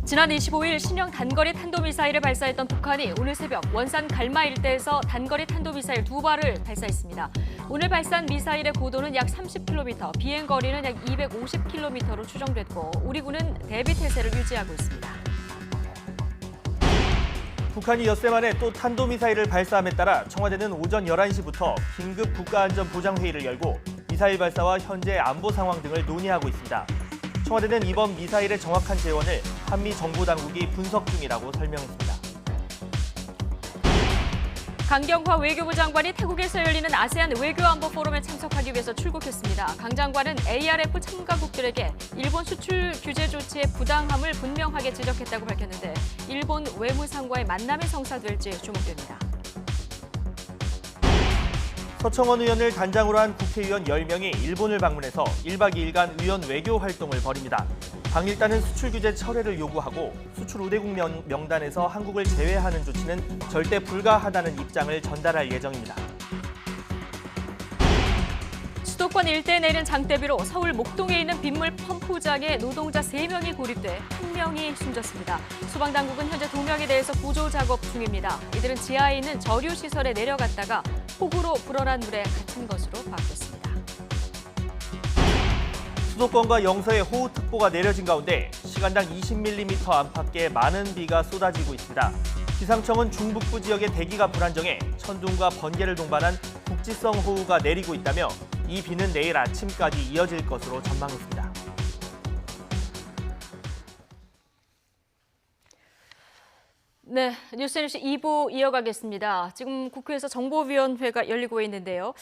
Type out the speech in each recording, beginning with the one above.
지난 25일 신형 단거리 탄도미사일을 발사했던 북한이 오늘 새벽 원산 갈마 일대에서 단거리 탄도미사일 2발을 발사했습니다. 오늘 발사한 미사일의 고도는 약 30km, 비행거리는 약 250km로 추정됐고 우리 군은 대비 태세를 유지하고 있습니다. 북한이 엿새 만에 또 탄도미사일을 발사함에 따라 청와대는 오전 11시부터 긴급 국가안전보장회의를 열고 미사일 발사와 현재 안보 상황 등을 논의하고 있습니다. 청와대는 이번 미사일의 정확한 재원을 한미 정보당국이 분석 중이라고 설명했습니다. 강경화 외교부 장관이 태국에서 열리는 아세안 외교안보 포럼에 참석하기 위해서 출국했습니다. 강 장관은 ARF 참가국들에게 일본 수출 규제 조치의 부당함을 분명하게 지적했다고 밝혔는데 일본 외무상과의 만남이 성사될지 주목됩니다. 서청원 의원을 단장으로 한 국회의원 10명이 일본을 방문해서 1박 2일간 의원 외교 활동을 벌입니다. 방일단은 수출 규제 철회를 요구하고 수출 우대국 명단에서 한국을 제외하는 조치는 절대 불가하다는 입장을 전달할 예정입니다. 수도권 일대에 내린 장대비로 서울 목동에 있는 빗물 펌프장에 노동자 3명이 고립돼 1명이 숨졌습니다. 소방당국은 현재 2명에 대해서 구조 작업 중입니다. 이들은 지하에 있는 저류시설에 내려갔다가 폭우로 불어난 물에 갇힌 것으로 파악됐습니다. 수도권과 영서에 호우특보가 내려진 가운데 시간당 20mm 안팎의 많은 비가 쏟아지고 있습니다. 기상청은 중북부 지역의 대기가 불안정해 천둥과 번개를 동반한 국지성 호우가 내리고 있다며 이 비는 내일 아침까지 이어질 것으로 전망했습니다. 네, 뉴스뉴스 2부 이어가겠습니다. 지금 국회에서 정보위원회가 열리고 있는데요.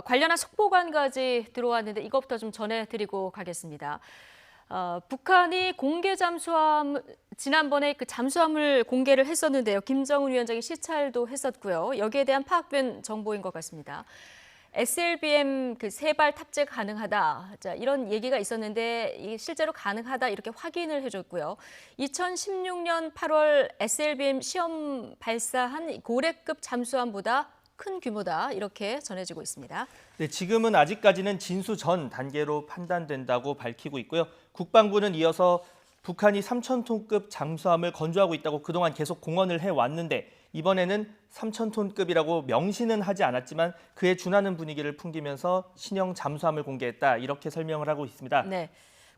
관련한 속보관까지 들어왔는데 이것부터 좀 전해드리고 가겠습니다. 북한이 공개 잠수함, 지난번에 그 잠수함을 공개를 했었는데요. 김정은 위원장이 시찰도 했었고요. 여기에 대한 파악된 정보인 것 같습니다. SLBM 그 3발 탑재 가능하다. 자, 이런 얘기가 있었는데 이게 실제로 가능하다 이렇게 확인을 해줬고요. 2016년 8월 SLBM 시험 발사한 고래급 잠수함보다 큰 규모다 이렇게 전해지고 있습니다. 네, 지금은 아직까지는 진수 전 단계로 판단된다고 밝히고 있고요. 국방부는 이어서 북한이 3,000톤급 잠수함을 건조하고 있다고 그동안 계속 공언을 해왔는데 이번에는 3,000톤급이라고 명시는 하지 않았지만 그에 준하는 분위기를 풍기면서 신형 잠수함을 공개했다 이렇게 설명을 하고 있습니다. 네,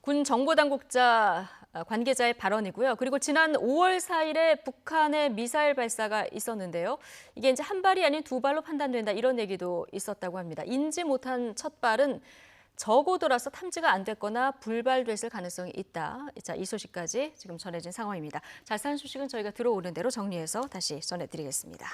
군 정보당국자 관계자의 발언이고요. 그리고 지난 5월 4일에 북한의 미사일 발사가 있었는데요. 이게 이제 한 발이 아닌 2발로 판단된다 이런 얘기도 있었다고 합니다. 인지 못한 첫 발은 저고도라서 탐지가 안 됐거나 불발됐을 가능성이 있다. 자, 이 소식까지 지금 전해진 상황입니다. 자세한 소식은 저희가 들어오는 대로 정리해서 다시 전해드리겠습니다.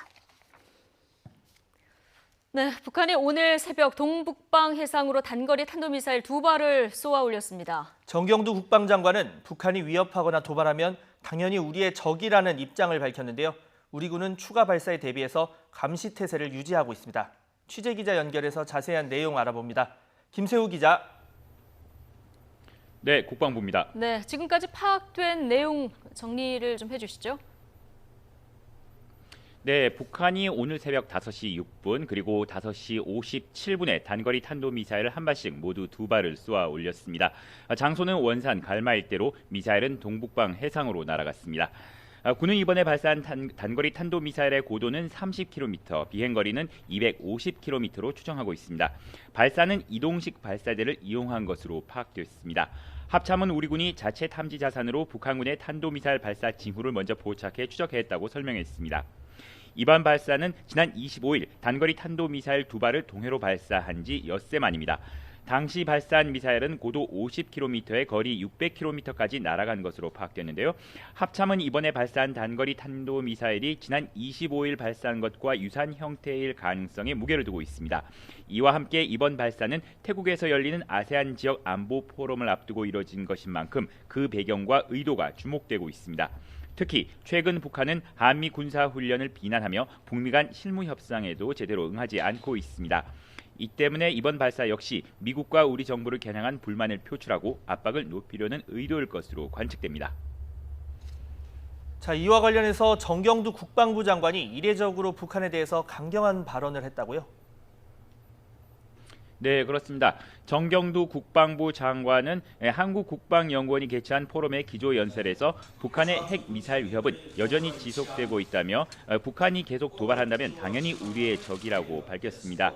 네, 북한이 오늘 새벽 동북방 해상으로 단거리 탄도미사일 2발을 쏘아 올렸습니다. 정경두 국방장관은 북한이 위협하거나 도발하면 당연히 우리의 적이라는 입장을 밝혔는데요. 우리 군은 추가 발사에 대비해서 감시 태세를 유지하고 있습니다. 취재기자 연결해서 자세한 내용 알아봅니다. 김세우 기자. 네, 국방부입니다. 네, 지금까지 파악된 내용 정리를 좀 해주시죠. 네, 북한이 오늘 새벽 5시 6분 그리고 5시 57분에 단거리 탄도미사일 한 발씩 모두 2발을 쏘아 올렸습니다. 장소는 원산 갈마 일대로 미사일은 동북방 해상으로 날아갔습니다. 군은 이번에 발사한 단거리 탄도미사일의 고도는 30km, 비행거리는 250km로 추정하고 있습니다. 발사는 이동식 발사대를 이용한 것으로 파악됐습니다. 합참은 우리 군이 자체 탐지 자산으로 북한군의 탄도미사일 발사 징후를 먼저 포착해 추적했다고 설명했습니다. 이번 발사는 지난 25일 단거리 탄도미사일 2발을 동해로 발사한 지 엿새 만입니다. 당시 발사한 미사일은 고도 50km에 거리 600km까지 날아간 것으로 파악됐는데요. 합참은 이번에 발사한 단거리 탄도미사일이 지난 25일 발사한 것과 유사한 형태일 가능성에 무게를 두고 있습니다. 이와 함께 이번 발사는 태국에서 열리는 아세안 지역 안보 포럼을 앞두고 이뤄진 것인 만큼 그 배경과 의도가 주목되고 있습니다. 특히 최근 북한은 한미 군사훈련을 비난하며 북미 간 실무 협상에도 제대로 응하지 않고 있습니다. 이 때문에 이번 발사 역시 미국과 우리 정부를 겨냥한 불만을 표출하고 압박을 높이려는 의도일 것으로 관측됩니다. 자, 이와 관련해서 정경두 국방부 장관이 이례적으로 북한에 대해서 강경한 발언을 했다고요? 네, 그렇습니다. 정경두 국방부 장관은 한국국방연구원이 개최한 포럼의 기조연설에서 북한의 핵미사일 위협은 여전히 지속되고 있다며 북한이 계속 도발한다면 당연히 우리의 적이라고 밝혔습니다.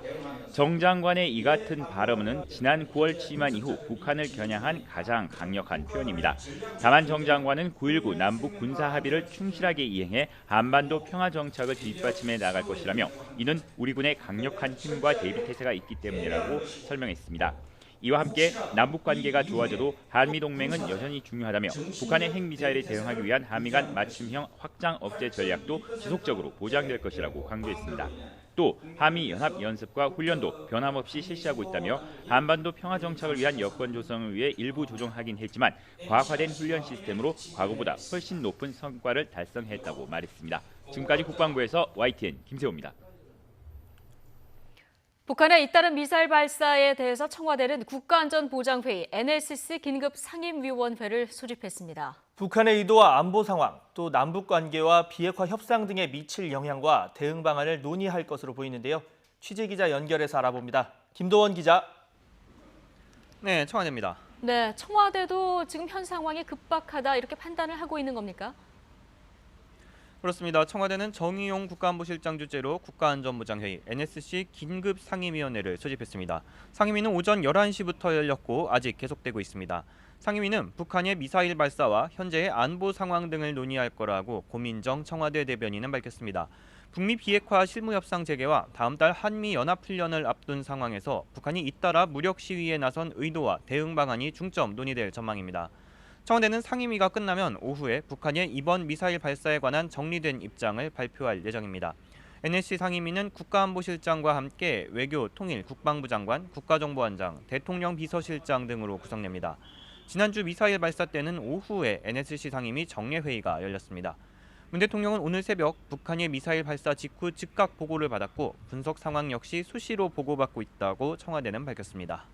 정 장관의 이 같은 발언은 지난 9월 취임한 이후 북한을 겨냥한 가장 강력한 표현입니다. 다만 정 장관은 9.19 남북 군사 합의를 충실하게 이행해 한반도 평화 정착을 뒷받침해 나갈 것이라며 이는 우리 군의 강력한 힘과 대비 태세가 있기 때문이라고 설명했습니다. 이와 함께 남북 관계가 좋아져도 한미 동맹은 여전히 중요하다며 북한의 핵미사일에 대응하기 위한 한미 간 맞춤형 확장 억제 전략도 지속적으로 보장될 것이라고 강조했습니다. 또 한미 연합 연습과 훈련도 변함없이 실시하고 있다며 한반도 평화 정착을 위한 여건 조성을 위해 일부 조정하긴 했지만 과학화된 훈련 시스템으로 과거보다 훨씬 높은 성과를 달성했다고 말했습니다. 지금까지 국방부에서 YTN 김세호입니다. 북한의 잇따른 미사일 발사에 대해서 청와대는 국가안전보장회의 NSC 긴급 상임위원회를 소집했습니다. 북한의 의도와 안보 상황, 또 남북 관계와 비핵화 협상 등에 미칠 영향과 대응 방안을 논의할 것으로 보이는데요. 취재기자 연결해서 알아봅니다. 김도원 기자. 네, 청와대입니다. 네, 청와대도 지금 현 상황이 급박하다 이렇게 판단을 하고 있는 겁니까? 그렇습니다. 청와대는 정의용 국가안보실장 주재로 국가안전보장회의 NSC 긴급 상임위원회를 소집했습니다. 상임위는 오전 11시부터 열렸고 아직 계속되고 있습니다. 상임위는 북한의 미사일 발사와 현재의 안보 상황 등을 논의할 거라고 고민정 청와대 대변인은 밝혔습니다. 북미 비핵화 실무협상 재개와 다음 달 한미 연합훈련을 앞둔 상황에서 북한이 잇따라 무력 시위에 나선 의도와 대응 방안이 중점 논의될 전망입니다. 청와대는 상임위가 끝나면 오후에 북한의 이번 미사일 발사에 관한 정리된 입장을 발표할 예정입니다. NSC 상임위는 국가안보실장과 함께 외교, 통일, 국방부 장관, 국가정보원장, 대통령 비서실장 등으로 구성됩니다. 지난주 미사일 발사 때는 오후에 NSC 상임위 정례회의가 열렸습니다. 문 대통령은 오늘 새벽 북한의 미사일 발사 직후 즉각 보고를 받았고 분석 상황 역시 수시로 보고받고 있다고 청와대는 밝혔습니다.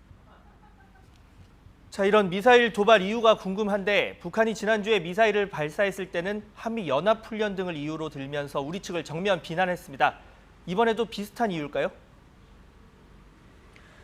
자, 이런 미사일 도발 이유가 궁금한데 북한이 지난주에 미사일을 발사했을 때는 한미 연합훈련 등을 이유로 들면서 우리 측을 정면 비난했습니다. 이번에도 비슷한 이유일까요?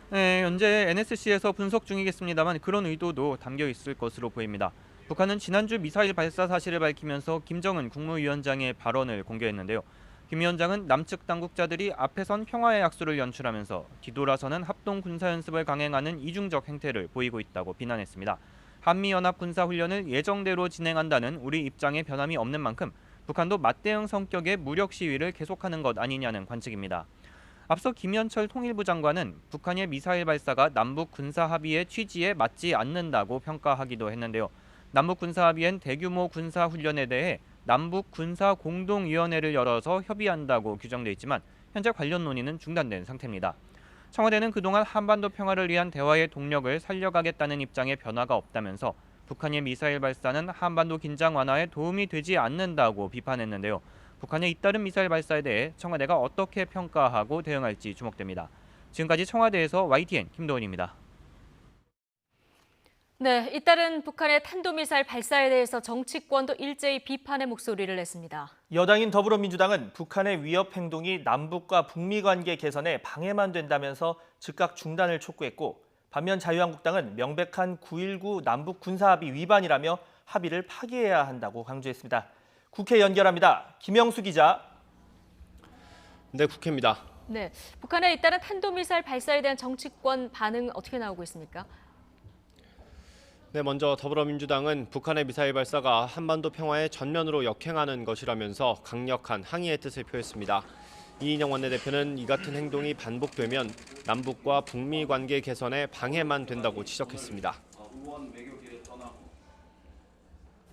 네, 현재 NSC에서 분석 중이겠습니다만 그런 의도도 담겨 있을 것으로 보입니다. 북한은 지난주 미사일 발사 사실을 밝히면서 김정은 국무위원장의 발언을 공개했는데요. 김 위원장은 남측 당국자들이 앞에선 평화의 약수를 연출하면서 뒤돌아서는 합동 군사연습을 강행하는 이중적 행태를 보이고 있다고 비난했습니다. 한미연합 군사훈련을 예정대로 진행한다는 우리 입장에 변함이 없는 만큼 북한도 맞대응 성격의 무력 시위를 계속하는 것 아니냐는 관측입니다. 앞서 김현철 통일부 장관은 북한의 미사일 발사가 남북 군사합의의 취지에 맞지 않는다고 평가하기도 했는데요. 남북 군사합의엔 대규모 군사훈련에 대해 남북 군사공동위원회를 열어서 협의한다고 규정돼 있지만 현재 관련 논의는 중단된 상태입니다. 청와대는 그동안 한반도 평화를 위한 대화의 동력을 살려가겠다는 입장에 변화가 없다면서 북한의 미사일 발사는 한반도 긴장 완화에 도움이 되지 않는다고 비판했는데요. 북한의 잇따른 미사일 발사에 대해 청와대가 어떻게 평가하고 대응할지 주목됩니다. 지금까지 청와대에서 YTN 김도원입니다. 네, 잇따른 북한의 탄도미사일 발사에 대해서 정치권도 일제히 비판의 목소리를 냈습니다. 여당인 더불어민주당은 북한의 위협 행동이 남북과 북미 관계 개선에 방해만 된다면서 즉각 중단을 촉구했고 반면 자유한국당은 명백한 9.19 남북 군사합의 위반이라며 합의를 파기해야 한다고 강조했습니다. 국회 연결합니다. 김영수 기자. 네, 국회입니다. 네, 북한의 잇따른 탄도미사일 발사에 대한 정치권 반응 어떻게 나오고 있습니까? 네, 먼저 더불어민주당은 북한의 미사일 발사가 한반도 평화에 전면으로 역행하는 것이라면서 강력한 항의의 뜻을 표했습니다. 이인영 원내대표는 이 같은 행동이 반복되면 남북과 북미 관계 개선에 방해만 된다고 지적했습니다.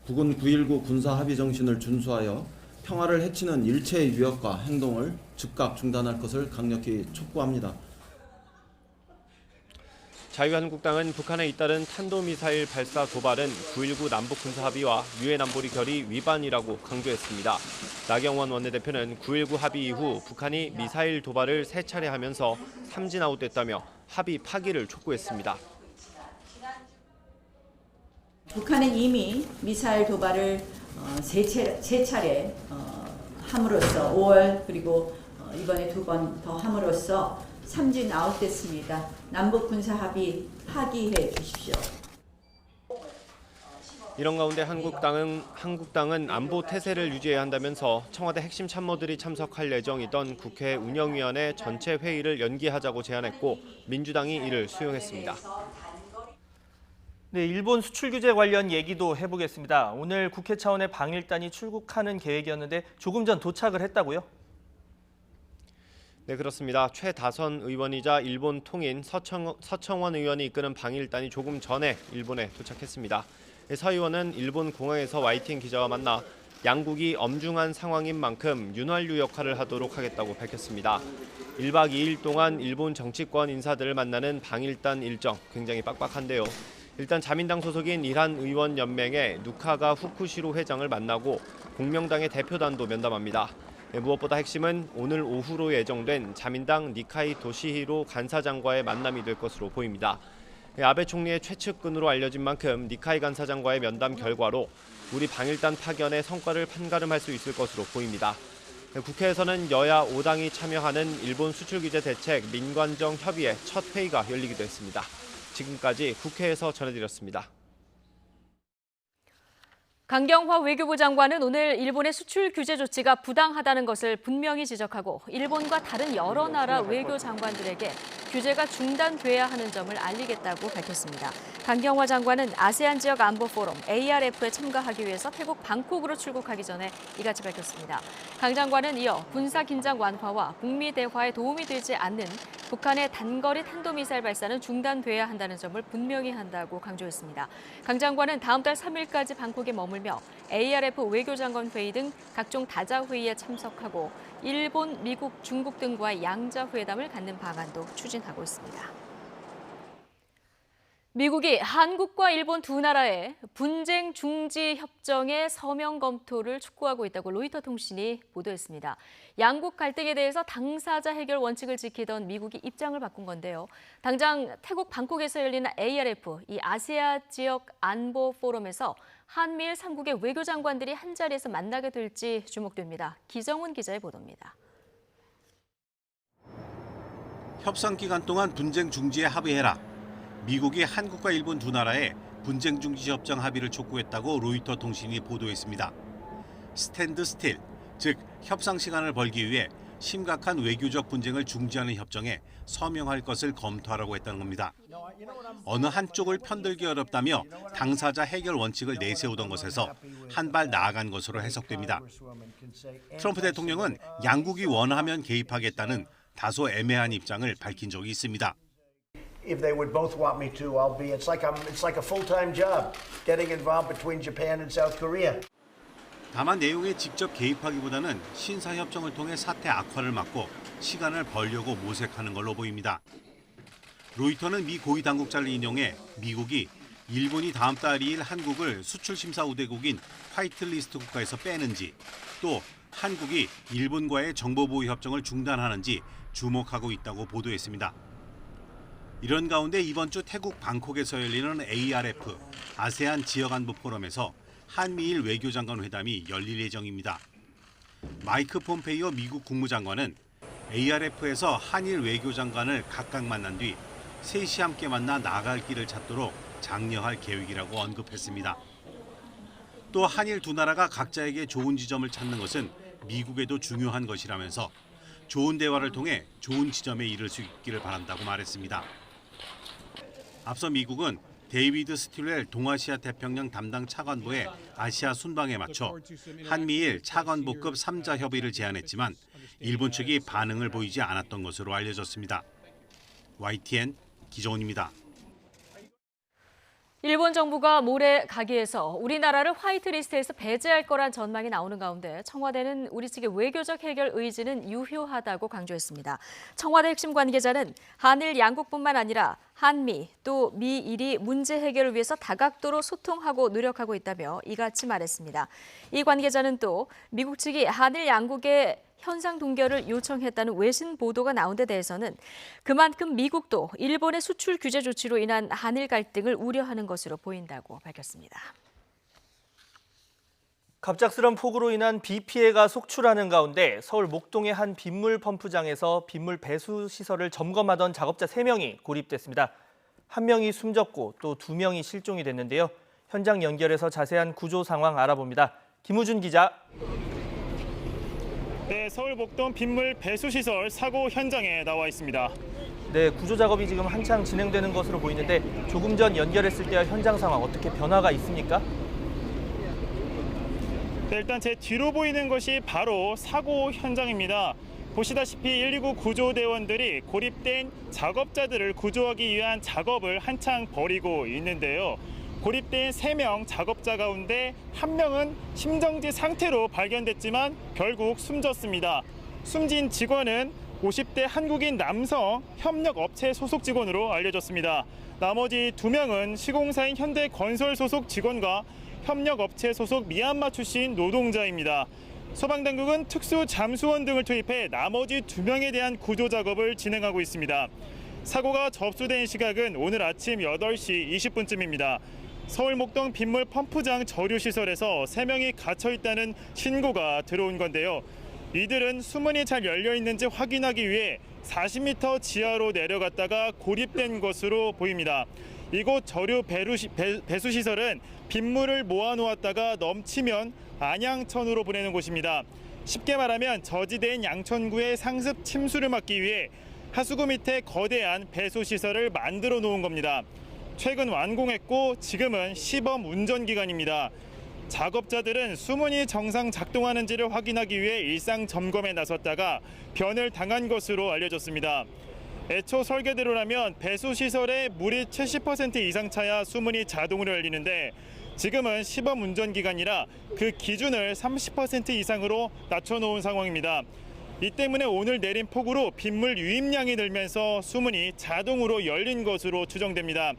북은 9.19 군사합의 정신을 준수하여 평화를 해치는 일체의 위협과 행동을 즉각 중단할 것을 강력히 촉구합니다. 자유한국당은 북한에 잇따른 탄도미사일 발사 도발은 9.19 남북 군사합의와 유엔 안보리 결의 위반이라고 강조했습니다. 나경원 원내대표는 9.19 합의 이후 북한이 미사일 도발을 3차례 하면서 삼진아웃됐다며 합의 파기를 촉구했습니다. 북한은 이미 미사일 도발을 세 차례 함으로써 5월 그리고 이번에 2번 더 함으로써 삼진 아웃됐습니다. 남북 군사 합의 파기해 주십시오. 이런 가운데 한국당은 안보 태세를 유지해야 한다면서 청와대 핵심 참모들이 참석할 예정이던 국회 운영위원회 전체 회의를 연기하자고 제안했고 민주당이 이를 수용했습니다. 네, 일본 수출 규제 관련 얘기도 해보겠습니다. 오늘 국회 차원의 방일단이 출국하는 계획이었는데 조금 전 도착을 했다고요? 네, 그렇습니다. 최다선 의원이자 일본 통인 서청원 의원이 이끄는 방일단이 조금 전에 일본에 도착했습니다. 서 의원은 일본 공항에서 YTN 기자와 만나 양국이 엄중한 상황인 만큼 윤활유 역할을 하도록 하겠다고 밝혔습니다. 1박 2일 동안 일본 정치권 인사들을 만나는 방일단 일정 굉장히 빡빡한데요. 일단 자민당 소속인 이란 의원 연맹의 누카가 후쿠시로 회장을 만나고 공명당의 대표단도 면담합니다. 무엇보다 핵심은 오늘 오후로 예정된 자민당 니카이 도시히로 간사장과의 만남이 될 것으로 보입니다. 아베 총리의 최측근으로 알려진 만큼 니카이 간사장과의 면담 결과로 우리 방일단 파견의 성과를 판가름할 수 있을 것으로 보입니다. 국회에서는 여야 5당이 참여하는 일본 수출 규제 대책 민관정 협의회 첫 회의가 열리기도 했습니다. 지금까지 국회에서 전해드렸습니다. 강경화 외교부 장관은 오늘 일본의 수출 규제 조치가 부당하다는 것을 분명히 지적하고 일본과 다른 여러 나라 외교 장관들에게 규제가 중단돼야 하는 점을 알리겠다고 밝혔습니다. 강경화 장관은 아세안 지역 안보 포럼 ARF에 참가하기 위해서 태국 방콕으로 출국하기 전에 이같이 밝혔습니다. 강 장관은 이어 군사 긴장 완화와 북미 대화에 도움이 되지 않는 북한의 단거리 탄도미사일 발사는 중단돼야 한다는 점을 분명히 한다고 강조했습니다. 강 장관은 다음 달 3일까지 방콕에 머물며 ARF 외교장관 회의 등 각종 다자 회의에 참석하고 일본, 미국, 중국 등과의 양자 회담을 갖는 방안도 추진하고 있습니다. 미국이 한국과 일본 두 나라의 분쟁 중지 협정의 서명 검토를 촉구하고 있다고 로이터 통신이 보도했습니다. 양국 갈등에 대해서 당사자 해결 원칙을 지키던 미국이 입장을 바꾼 건데요. 당장 태국 방콕에서 열리는 ARF, 이 아시아 지역 안보 포럼에서 한미일 3국의 외교장관들이 한자리에서 만나게 될지 주목됩니다. 기정훈 기자의 보도입니다. 협상 기간 동안 분쟁 중지에 합의해라. 미국이 한국과 일본 두 나라의 분쟁 중지 협정 합의를 촉구했다고 로이터 통신이 보도했습니다. 스탠드 스틸, 즉 협상 시간을 벌기 위해 심각한 외교적 분쟁을 중지하는 협정에 서명할 것을 검토하라고 했다는 겁니다. 어느 한쪽을 편들기 어렵다며 당사자 해결 원칙을 내세우던 것에서 한 발 나아간 것으로 해석됩니다. 트럼프 대통령은 양국이 원하면 개입하겠다는 다소 애매한 입장을 밝힌 적이 있습니다. If they would both want me to, I'll be. It's like a full-time job, getting involved between Japan and South Korea. 다만 내용에 직접 개입하기보다는 신사 협정을 통해 사태 악화를 막고 시간을 벌려고 모색하는 걸로 보입니다. 로이터는 미 고위 당국자를 인용해 미국이 일본이 다음 달 2일 한국을 수출 심사 우대국인 화이트리스트 국가에서 빼는지, 또 한국이 일본과의 정보보호 협정을 중단하는지 주목하고 있다고 보도했습니다. 이런 가운데 이번 주 태국 방콕에서 열리는 ARF, 아세안 지역안보 포럼에서 한미일 외교장관 회담이 열릴 예정입니다. 마이크 폼페이오 미국 국무장관은 ARF에서 한일 외교장관을 각각 만난 뒤 셋이 함께 만나 나아갈 길을 찾도록 장려할 계획이라고 언급했습니다. 또 한일 두 나라가 각자에게 좋은 지점을 찾는 것은 미국에도 중요한 것이라면서 좋은 대화를 통해 좋은 지점에 이를 수 있기를 바란다고 말했습니다. 앞서 미국은 데이비드 스틸웰 동아시아 태평양 담당 차관보의 아시아 순방에 맞춰 한미일 차관보급 3자 협의를 제안했지만 일본 측이 반응을 보이지 않았던 것으로 알려졌습니다. YTN 기정훈입니다. 일본 정부가 모레 가기에서 우리나라를 화이트리스트에서 배제할 거란 전망이 나오는 가운데 청와대는 우리 측의 외교적 해결 의지는 유효하다고 강조했습니다. 청와대 핵심 관계자는 한일 양국뿐만 아니라 한미 또 미일이 문제 해결을 위해서 다각도로 소통하고 노력하고 있다며 이같이 말했습니다. 이 관계자는 또 미국 측이 한일 양국의 현상 동결을 요청했다는 외신 보도가 나온 데 대해서는 그만큼 미국도 일본의 수출 규제 조치로 인한 한일 갈등을 우려하는 것으로 보인다고 밝혔습니다. 갑작스런 폭우로 인한 비 피해가 속출하는 가운데 서울 목동의 한 빗물 펌프장에서 빗물 배수 시설을 점검하던 작업자 3명이 고립됐습니다. 1명이 숨졌고 또 2명이 실종이 됐는데요. 현장 연결해서 자세한 구조 상황 알아봅니다. 김우준 기자. 네, 서울 목동 빗물 배수 시설 사고 현장에 나와 있습니다. 네, 구조 작업이 지금 한창 진행되는 것으로 보이는데 조금 전 연결했을 때와 현장 상황 어떻게 변화가 있습니까? 네, 일단 제 뒤로 보이는 것이 바로 사고 현장입니다. 보시다시피 119 구조대원들이 고립된 작업자들을 구조하기 위한 작업을 한창 벌이고 있는데요. 고립된 3명 작업자 가운데 1명은 심정지 상태로 발견됐지만 결국 숨졌습니다. 숨진 직원은 50대 한국인 남성 협력업체 소속 직원으로 알려졌습니다. 나머지 2명은 시공사인 현대건설 소속 직원과 협력업체 소속 미얀마 출신 노동자입니다. 소방당국은 특수 잠수원 등을 투입해 나머지 2명에 대한 구조 작업을 진행하고 있습니다. 사고가 접수된 시각은 오늘 아침 8시 20분쯤입니다. 서울 목동 빗물 펌프장 저류시설에서 3명이 갇혀있다는 신고가 들어온 건데요. 이들은 수문이 잘 열려있는지 확인하기 위해 40m 지하로 내려갔다가 고립된 것으로 보입니다. 이곳 저류 배수시설은 빗물을 모아놓았다가 넘치면 안양천으로 보내는 곳입니다. 쉽게 말하면 저지대인 양천구의 상습 침수를 막기 위해 하수구 밑에 거대한 배수시설을 만들어 놓은 겁니다. 최근 완공했고 지금은 시범 운전 기간입니다. 작업자들은 수문이 정상 작동하는지를 확인하기 위해 일상 점검에 나섰다가 변을 당한 것으로 알려졌습니다. 애초 설계대로라면 배수시설에 물이 70% 이상 차야 수문이 자동으로 열리는데 지금은 시범 운전 기간이라 그 기준을 30% 이상으로 낮춰놓은 상황입니다. 이 때문에 오늘 내린 폭우로 빗물 유입량이 늘면서 수문이 자동으로 열린 것으로 추정됩니다.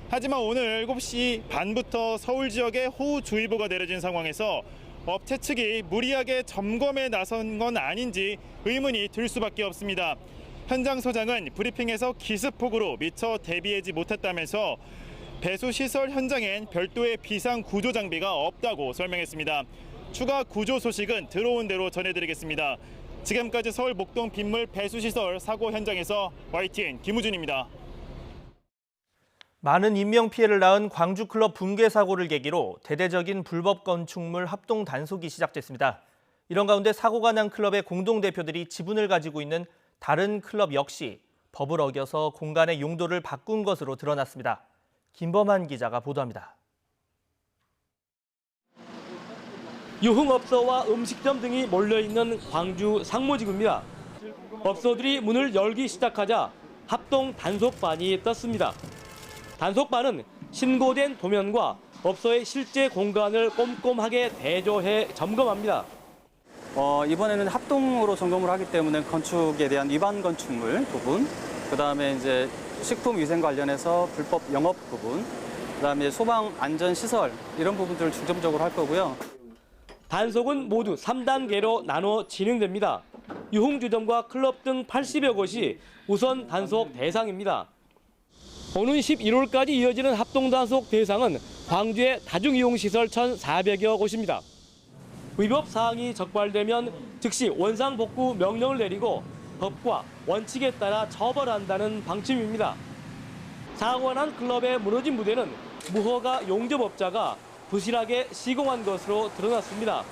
하지만 오늘 7시 반부터 서울 지역에 호우주의보가 내려진 상황에서 업체 측이 무리하게 점검에 나선 건 아닌지 의문이 들 수밖에 없습니다. 현장 소장은 브리핑에서 기습폭우로 미처 대비하지 못했다면서 배수시설 현장엔 별도의 비상 구조 장비가 없다고 설명했습니다. 추가 구조 소식은 들어온 대로 전해드리겠습니다. 지금까지 서울 목동 빗물 배수시설 사고 현장에서 YTN 김우준입니다. 많은 인명피해를 낳은 광주클럽 붕괴 사고를 계기로 대대적인 불법 건축물 합동 단속이 시작됐습니다. 이런 가운데 사고가 난 클럽의 공동대표들이 지분을 가지고 있는 다른 클럽 역시 법을 어겨서 공간의 용도를 바꾼 것으로 드러났습니다. 김범한 기자가 보도합니다. 유흥업소와 음식점 등이 몰려있는 광주 상무지구입니다. 업소들이 문을 열기 시작하자 합동 단속반이 떴습니다. 단속반은 신고된 도면과 업소의 실제 공간을 꼼꼼하게 대조해 점검합니다. 이번에는 합동으로 점검을 하기 때문에 건축에 대한 위반 건축물 부분, 그다음에 이제 식품 위생 관련해서 불법 영업 부분, 그다음에 소방 안전 시설 이런 부분들을 중점적으로 할 거고요. 단속은 모두 3단계로 나눠 진행됩니다. 유흥주점과 클럽 등 80여 곳이 우선 단속 대상입니다. 오는 11월까지 이어지는 합동 단속 대상은 광주의 다중이용시설 1,400여 곳입니다. 위법 사항이 적발되면 즉시 원상복구 명령을 내리고 법과 원칙에 따라 처벌한다는 방침입니다. 사고가 난 클럽의 무너진 무대는 무허가 용접업자가 부실하게 시공한 것으로 드러났습니다.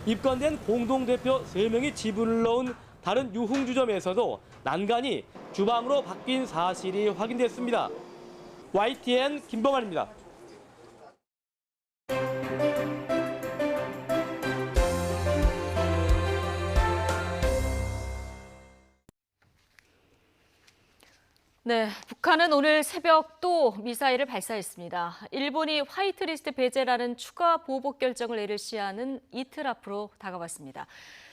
입건된 공동대표 3명이 지분을 넣은 다른 유흥주점에서도 난간이 주방으로 바뀐 사실이 확인됐습니다. YTN 김범환입니다. 네, 북한은 오늘 새벽 또 미사일을 발사했습니다. 일본이 화이트리스트 배제라는 추가 보복 결정을 내릴 시한은 이틀 앞으로 다가왔습니다.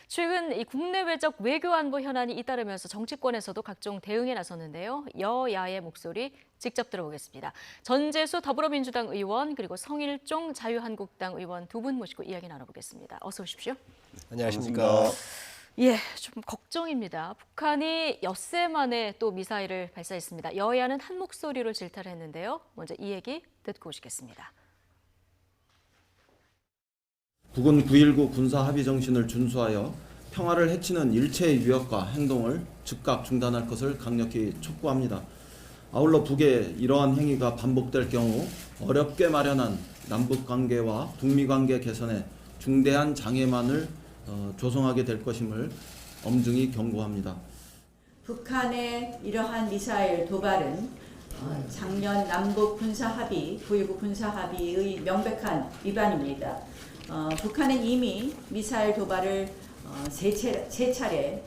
최근 이 국내외적 외교안보 현안이 잇따르면서 정치권에서도 각종 대응에 나섰는데요. 여야의 목소리 직접 들어보겠습니다. 전재수 더불어민주당 의원 그리고 성일종 자유한국당 의원 두 분 모시고 이야기 나눠보겠습니다. 어서 오십시오. 안녕하십니까. 예, 좀 걱정입니다. 북한이 엿새 만에 또 미사일을 발사했습니다. 여야는 한 목소리로 질타를 했는데요. 먼저 이 얘기 듣고 오시겠습니다. 북은 9.19 군사합의 정신을 준수하여 평화를 해치는 일체의 유역과 행동을 즉각 중단할 것을 강력히 촉구합니다. 아울러 북의 이러한 행위가 반복될 경우 어렵게 마련한 남북관계와 북미관계 개선에 중대한 장애만을 조성하게 될 것임을 엄중히 경고합니다. 북한의 이러한 미사일 도발은 작년 남북 군사합의, 9.19 군사합의의 명백한 위반입니다. 북한은 이미 미사일 도발을 세 차례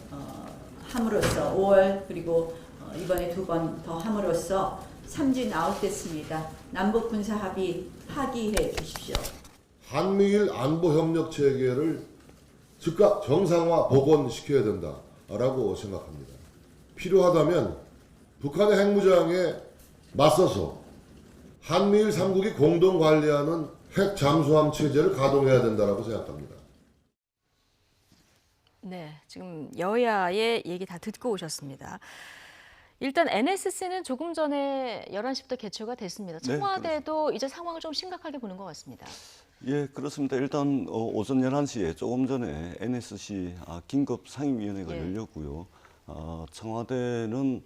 함으로써 5월 그리고 이번에 2번 더 함으로써 삼진 아웃됐습니다. 남북 군사합의 파기해 주십시오. 한미일 안보협력 체계를 즉각 정상화 복원시켜야 된다라고 생각합니다. 필요하다면 북한의 핵무장에 맞서서 한미일 3국이 공동 관리하는 핵 잠수함 체제를 가동해야 된다라고 생각합니다. 네, 지금 여야의 얘기 다 듣고 오셨습니다. 일단 NSC는 조금 전에 11시부터 개최가 됐습니다. 청와대도 이제 상황을 좀 심각하게 보는 것 같습니다. 예, 그렇습니다. 일단 오전 11시에 조금 전에 NSC 긴급 상임위원회가 열렸고요. 청와대는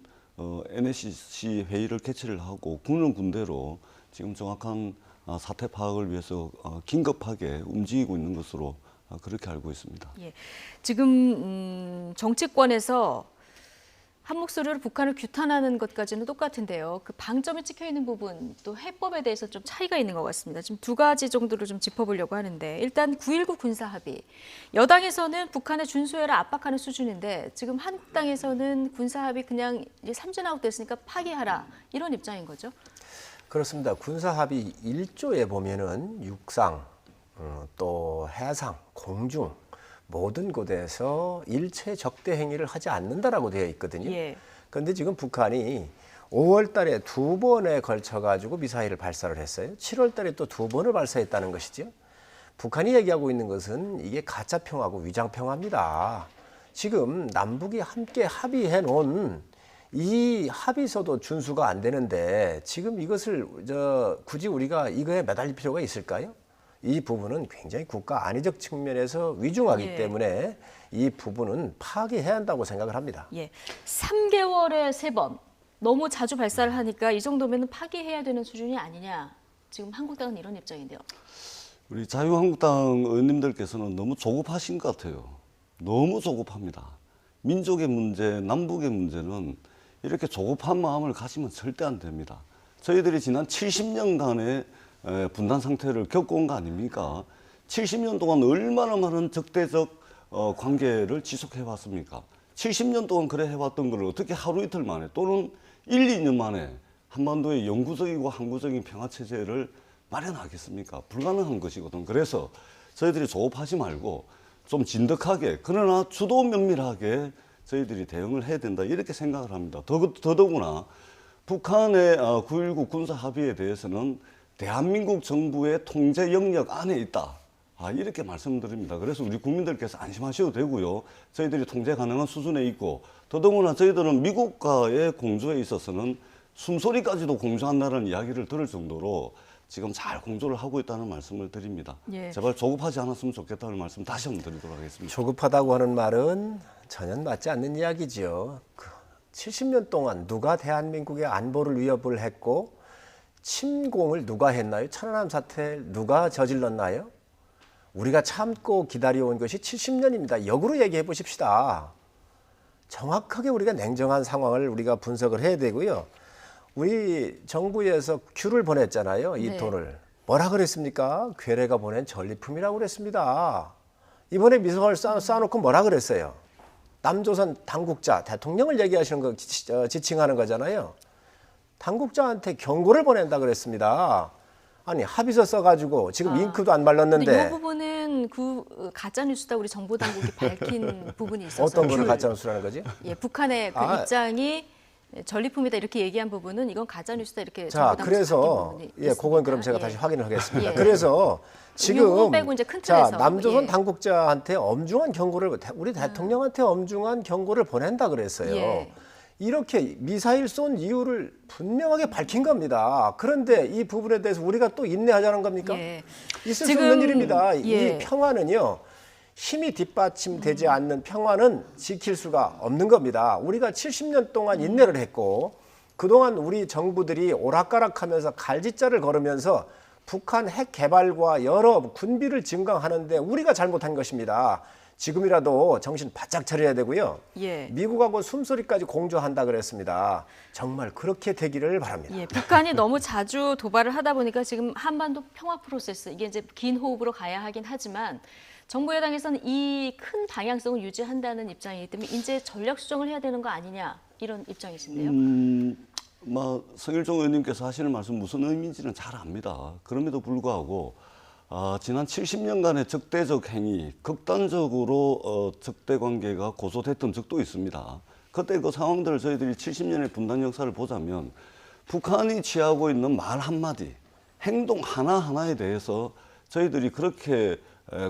NSC 회의를 개최를 하고 군은 군대로 지금 정확한 사태 파악을 위해서 긴급하게 움직이고 있는 것으로 그렇게 알고 있습니다. 예, 지금 정치권에서 한 목소리로 북한을 규탄하는 것까지는 똑같은데요. 그 방점이 찍혀 있는 부분, 또 해법에 대해서 좀 차이가 있는 것 같습니다. 지금 두 가지 정도를 좀 짚어보려고 하는데, 일단 9.19 군사합의. 여당에서는 북한의 준수해라 압박하는 수준인데, 지금 한국당에서는 군사합의 그냥 이제 삼진 아웃됐으니까 파기하라, 이런 입장인 거죠? 그렇습니다. 군사합의 1조에 보면은 육상, 또 해상, 공중 모든 곳에서 일체 적대 행위를 하지 않는다라고 되어 있거든요. 그런데 지금 북한이 5월 달에 2번에 걸쳐 가지고 미사일을 발사를 했어요. 7월 달에 또 2번을 발사했다는 것이죠. 북한이 얘기하고 있는 것은 이게 가짜 평화고 위장 평화입니다. 지금 남북이 함께 합의해 놓은 이 합의서도 준수가 안 되는데 지금 이것을 굳이 우리가 이거에 매달릴 필요가 있을까요? 이 부분은 굉장히 국가 안위적 측면에서 위중하기 때문에 이 부분은 파기해야 한다고 생각을 합니다. 3개월에 3번. 너무 자주 발사를 하니까 이 정도면 파기해야 되는 수준이 아니냐. 지금 한국당은 이런 입장인데요. 우리 자유한국당 의원님들께서는 너무 조급하신 것 같아요. 너무 조급합니다. 민족의 문제, 남북의 문제는 이렇게 조급한 마음을 가지면 절대 안 됩니다. 저희들이 지난 70년간의 분단 상태를 겪어온 거 아닙니까? 70년 동안 얼마나 많은 적대적 관계를 지속해 왔습니까? 70년 동안 그래 해왔던 걸 어떻게 하루 이틀 만에 또는 1, 2년 만에 한반도에 영구적이고 항구적인 평화체제를 마련하겠습니까? 불가능한 것이거든. 그래서 저희들이 조급하지 말고 좀 진득하게 그러나 주도 면밀하게 저희들이 대응을 해야 된다 이렇게 생각을 합니다. 더더구나 북한의 9.19 군사합의에 대해서는 대한민국 정부의 통제 영역 안에 있다. 이렇게 말씀드립니다. 그래서 우리 국민들께서 안심하셔도 되고요. 저희들이 통제 가능한 수준에 있고 더더구나 저희들은 미국과의 공조에 있어서는 숨소리까지도 공조한다는 이야기를 들을 정도로 지금 잘 공조를 하고 있다는 말씀을 드립니다. 제발 조급하지 않았으면 좋겠다는 말씀 다시 한번 드리도록 하겠습니다. 조급하다고 하는 말은 전혀 맞지 않는 이야기죠. 70년 동안 누가 대한민국의 안보를 위협을 했고 침공을 누가 했나요? 천안함 사태를 누가 저질렀나요? 우리가 참고 기다려온 것이 70년입니다. 역으로 얘기해 보십시다. 정확하게 우리가 냉정한 상황을 우리가 분석을 해야 되고요. 우리 정부에서 큐를 보냈잖아요. 이 돈을. 뭐라 그랬습니까? 괴뢰가 보낸 전리품이라고 그랬습니다. 이번에 미사일 쏴놓고 뭐라 그랬어요? 남조선 당국자, 대통령을 얘기하시는 거 지칭하는 거잖아요. 당국자한테 경고를 보낸다 그랬습니다. 아니 합의서 써가지고 지금 잉크도 안 발랐는데. 이 부분은 그 가짜 뉴스다 우리 정보 당국이 밝힌 부분이 있어서. 어떤 거를 가짜 뉴스라는 거지? 북한의 그 입장이 전리품이다 이렇게 얘기한 부분은 이건 가짜 뉴스다 이렇게. 자, 그래서 그건 그럼 제가 다시 확인을 하겠습니다. 그래서 지금 남조선 당국자한테 엄중한 경고를 우리 대통령한테 엄중한 경고를 보낸다 그랬어요. 이렇게 미사일 쏜 이유를 분명하게 밝힌 겁니다. 그런데 이 부분에 대해서 우리가 또 인내하자는 겁니까? 예. 있을 지금, 수 없는 일입니다. 예. 이 평화는요. 힘이 뒷받침되지 않는 평화는 지킬 수가 없는 겁니다. 우리가 70년 동안 인내를 했고 그동안 우리 정부들이 오락가락하면서 갈짓자를 걸으면서 북한 핵 개발과 여러 군비를 증강하는데 우리가 잘못한 것입니다. 지금이라도 정신 바짝 차려야 되고요. 예. 미국하고 숨소리까지 공조한다 그랬습니다. 정말 그렇게 되기를 바랍니다. 예, 북한이 너무 자주 도발을 하다 보니까 지금 한반도 평화 프로세스 이게 이제 긴 호흡으로 가야 하긴 하지만 정부 여당에서는 이 큰 방향성을 유지한다는 입장이기 때문에 이제 전략 수정을 해야 되는 거 아니냐 이런 입장이신데요. 성일종 의원님께서 하시는 말씀 무슨 의미인지는 잘 압니다. 그럼에도 불구하고 지난 70년간의 적대적 행위, 극단적으로 적대 관계가 고소됐던 적도 있습니다. 그때 그 상황들을 저희들이 70년의 분단 역사를 보자면 북한이 취하고 있는 말 한마디, 행동 하나하나에 대해서 저희들이 그렇게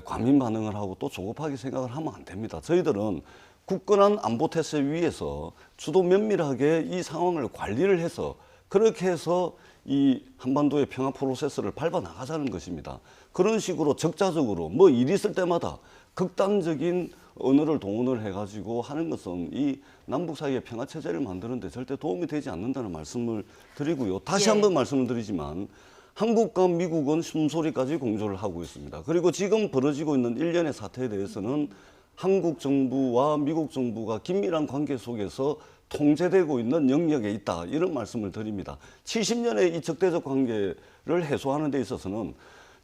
과민 반응을 하고 또 조급하게 생각을 하면 안 됩니다. 저희들은 굳건한 안보 태세 위에서 주도 면밀하게 이 상황을 관리를 해서 그렇게 해서 이 한반도의 평화 프로세스를 밟아 나가자는 것입니다. 그런 식으로 적자적으로 뭐 일 있을 때마다 극단적인 언어를 동원을 해가지고 하는 것은 이 남북 사이의 평화 체제를 만드는데 절대 도움이 되지 않는다는 말씀을 드리고요. 다시 한번 말씀을 드리지만 한국과 미국은 숨소리까지 공조를 하고 있습니다. 그리고 지금 벌어지고 있는 일련의 사태에 대해서는 한국 정부와 미국 정부가 긴밀한 관계 속에서 통제되고 있는 영역에 있다. 이런 말씀을 드립니다. 70년의 이 적대적 관계를 해소하는 데 있어서는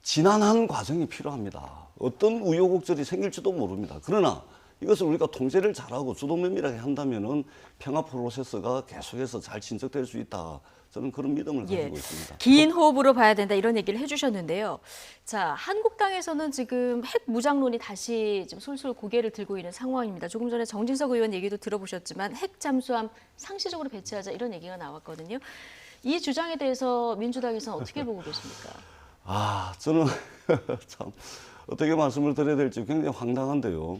지난한 과정이 필요합니다. 어떤 우여곡절이 생길지도 모릅니다. 그러나 이것을 우리가 통제를 잘하고 주도 면밀하게 한다면은 평화 프로세스가 계속해서 잘 진척될 수 있다. 저는 그런 믿음을 가지고 있습니다. 긴 호흡으로 봐야 된다 이런 얘기를 해주셨는데요. 자, 한국당에서는 지금 핵 무장론이 다시 지금 솔솔 고개를 들고 있는 상황입니다. 조금 전에 정진석 의원 얘기도 들어보셨지만 핵 잠수함 상시적으로 배치하자 이런 얘기가 나왔거든요. 이 주장에 대해서 민주당에서는 어떻게 보고 계십니까? 저는 참 어떻게 말씀을 드려야 될지 굉장히 황당한데요.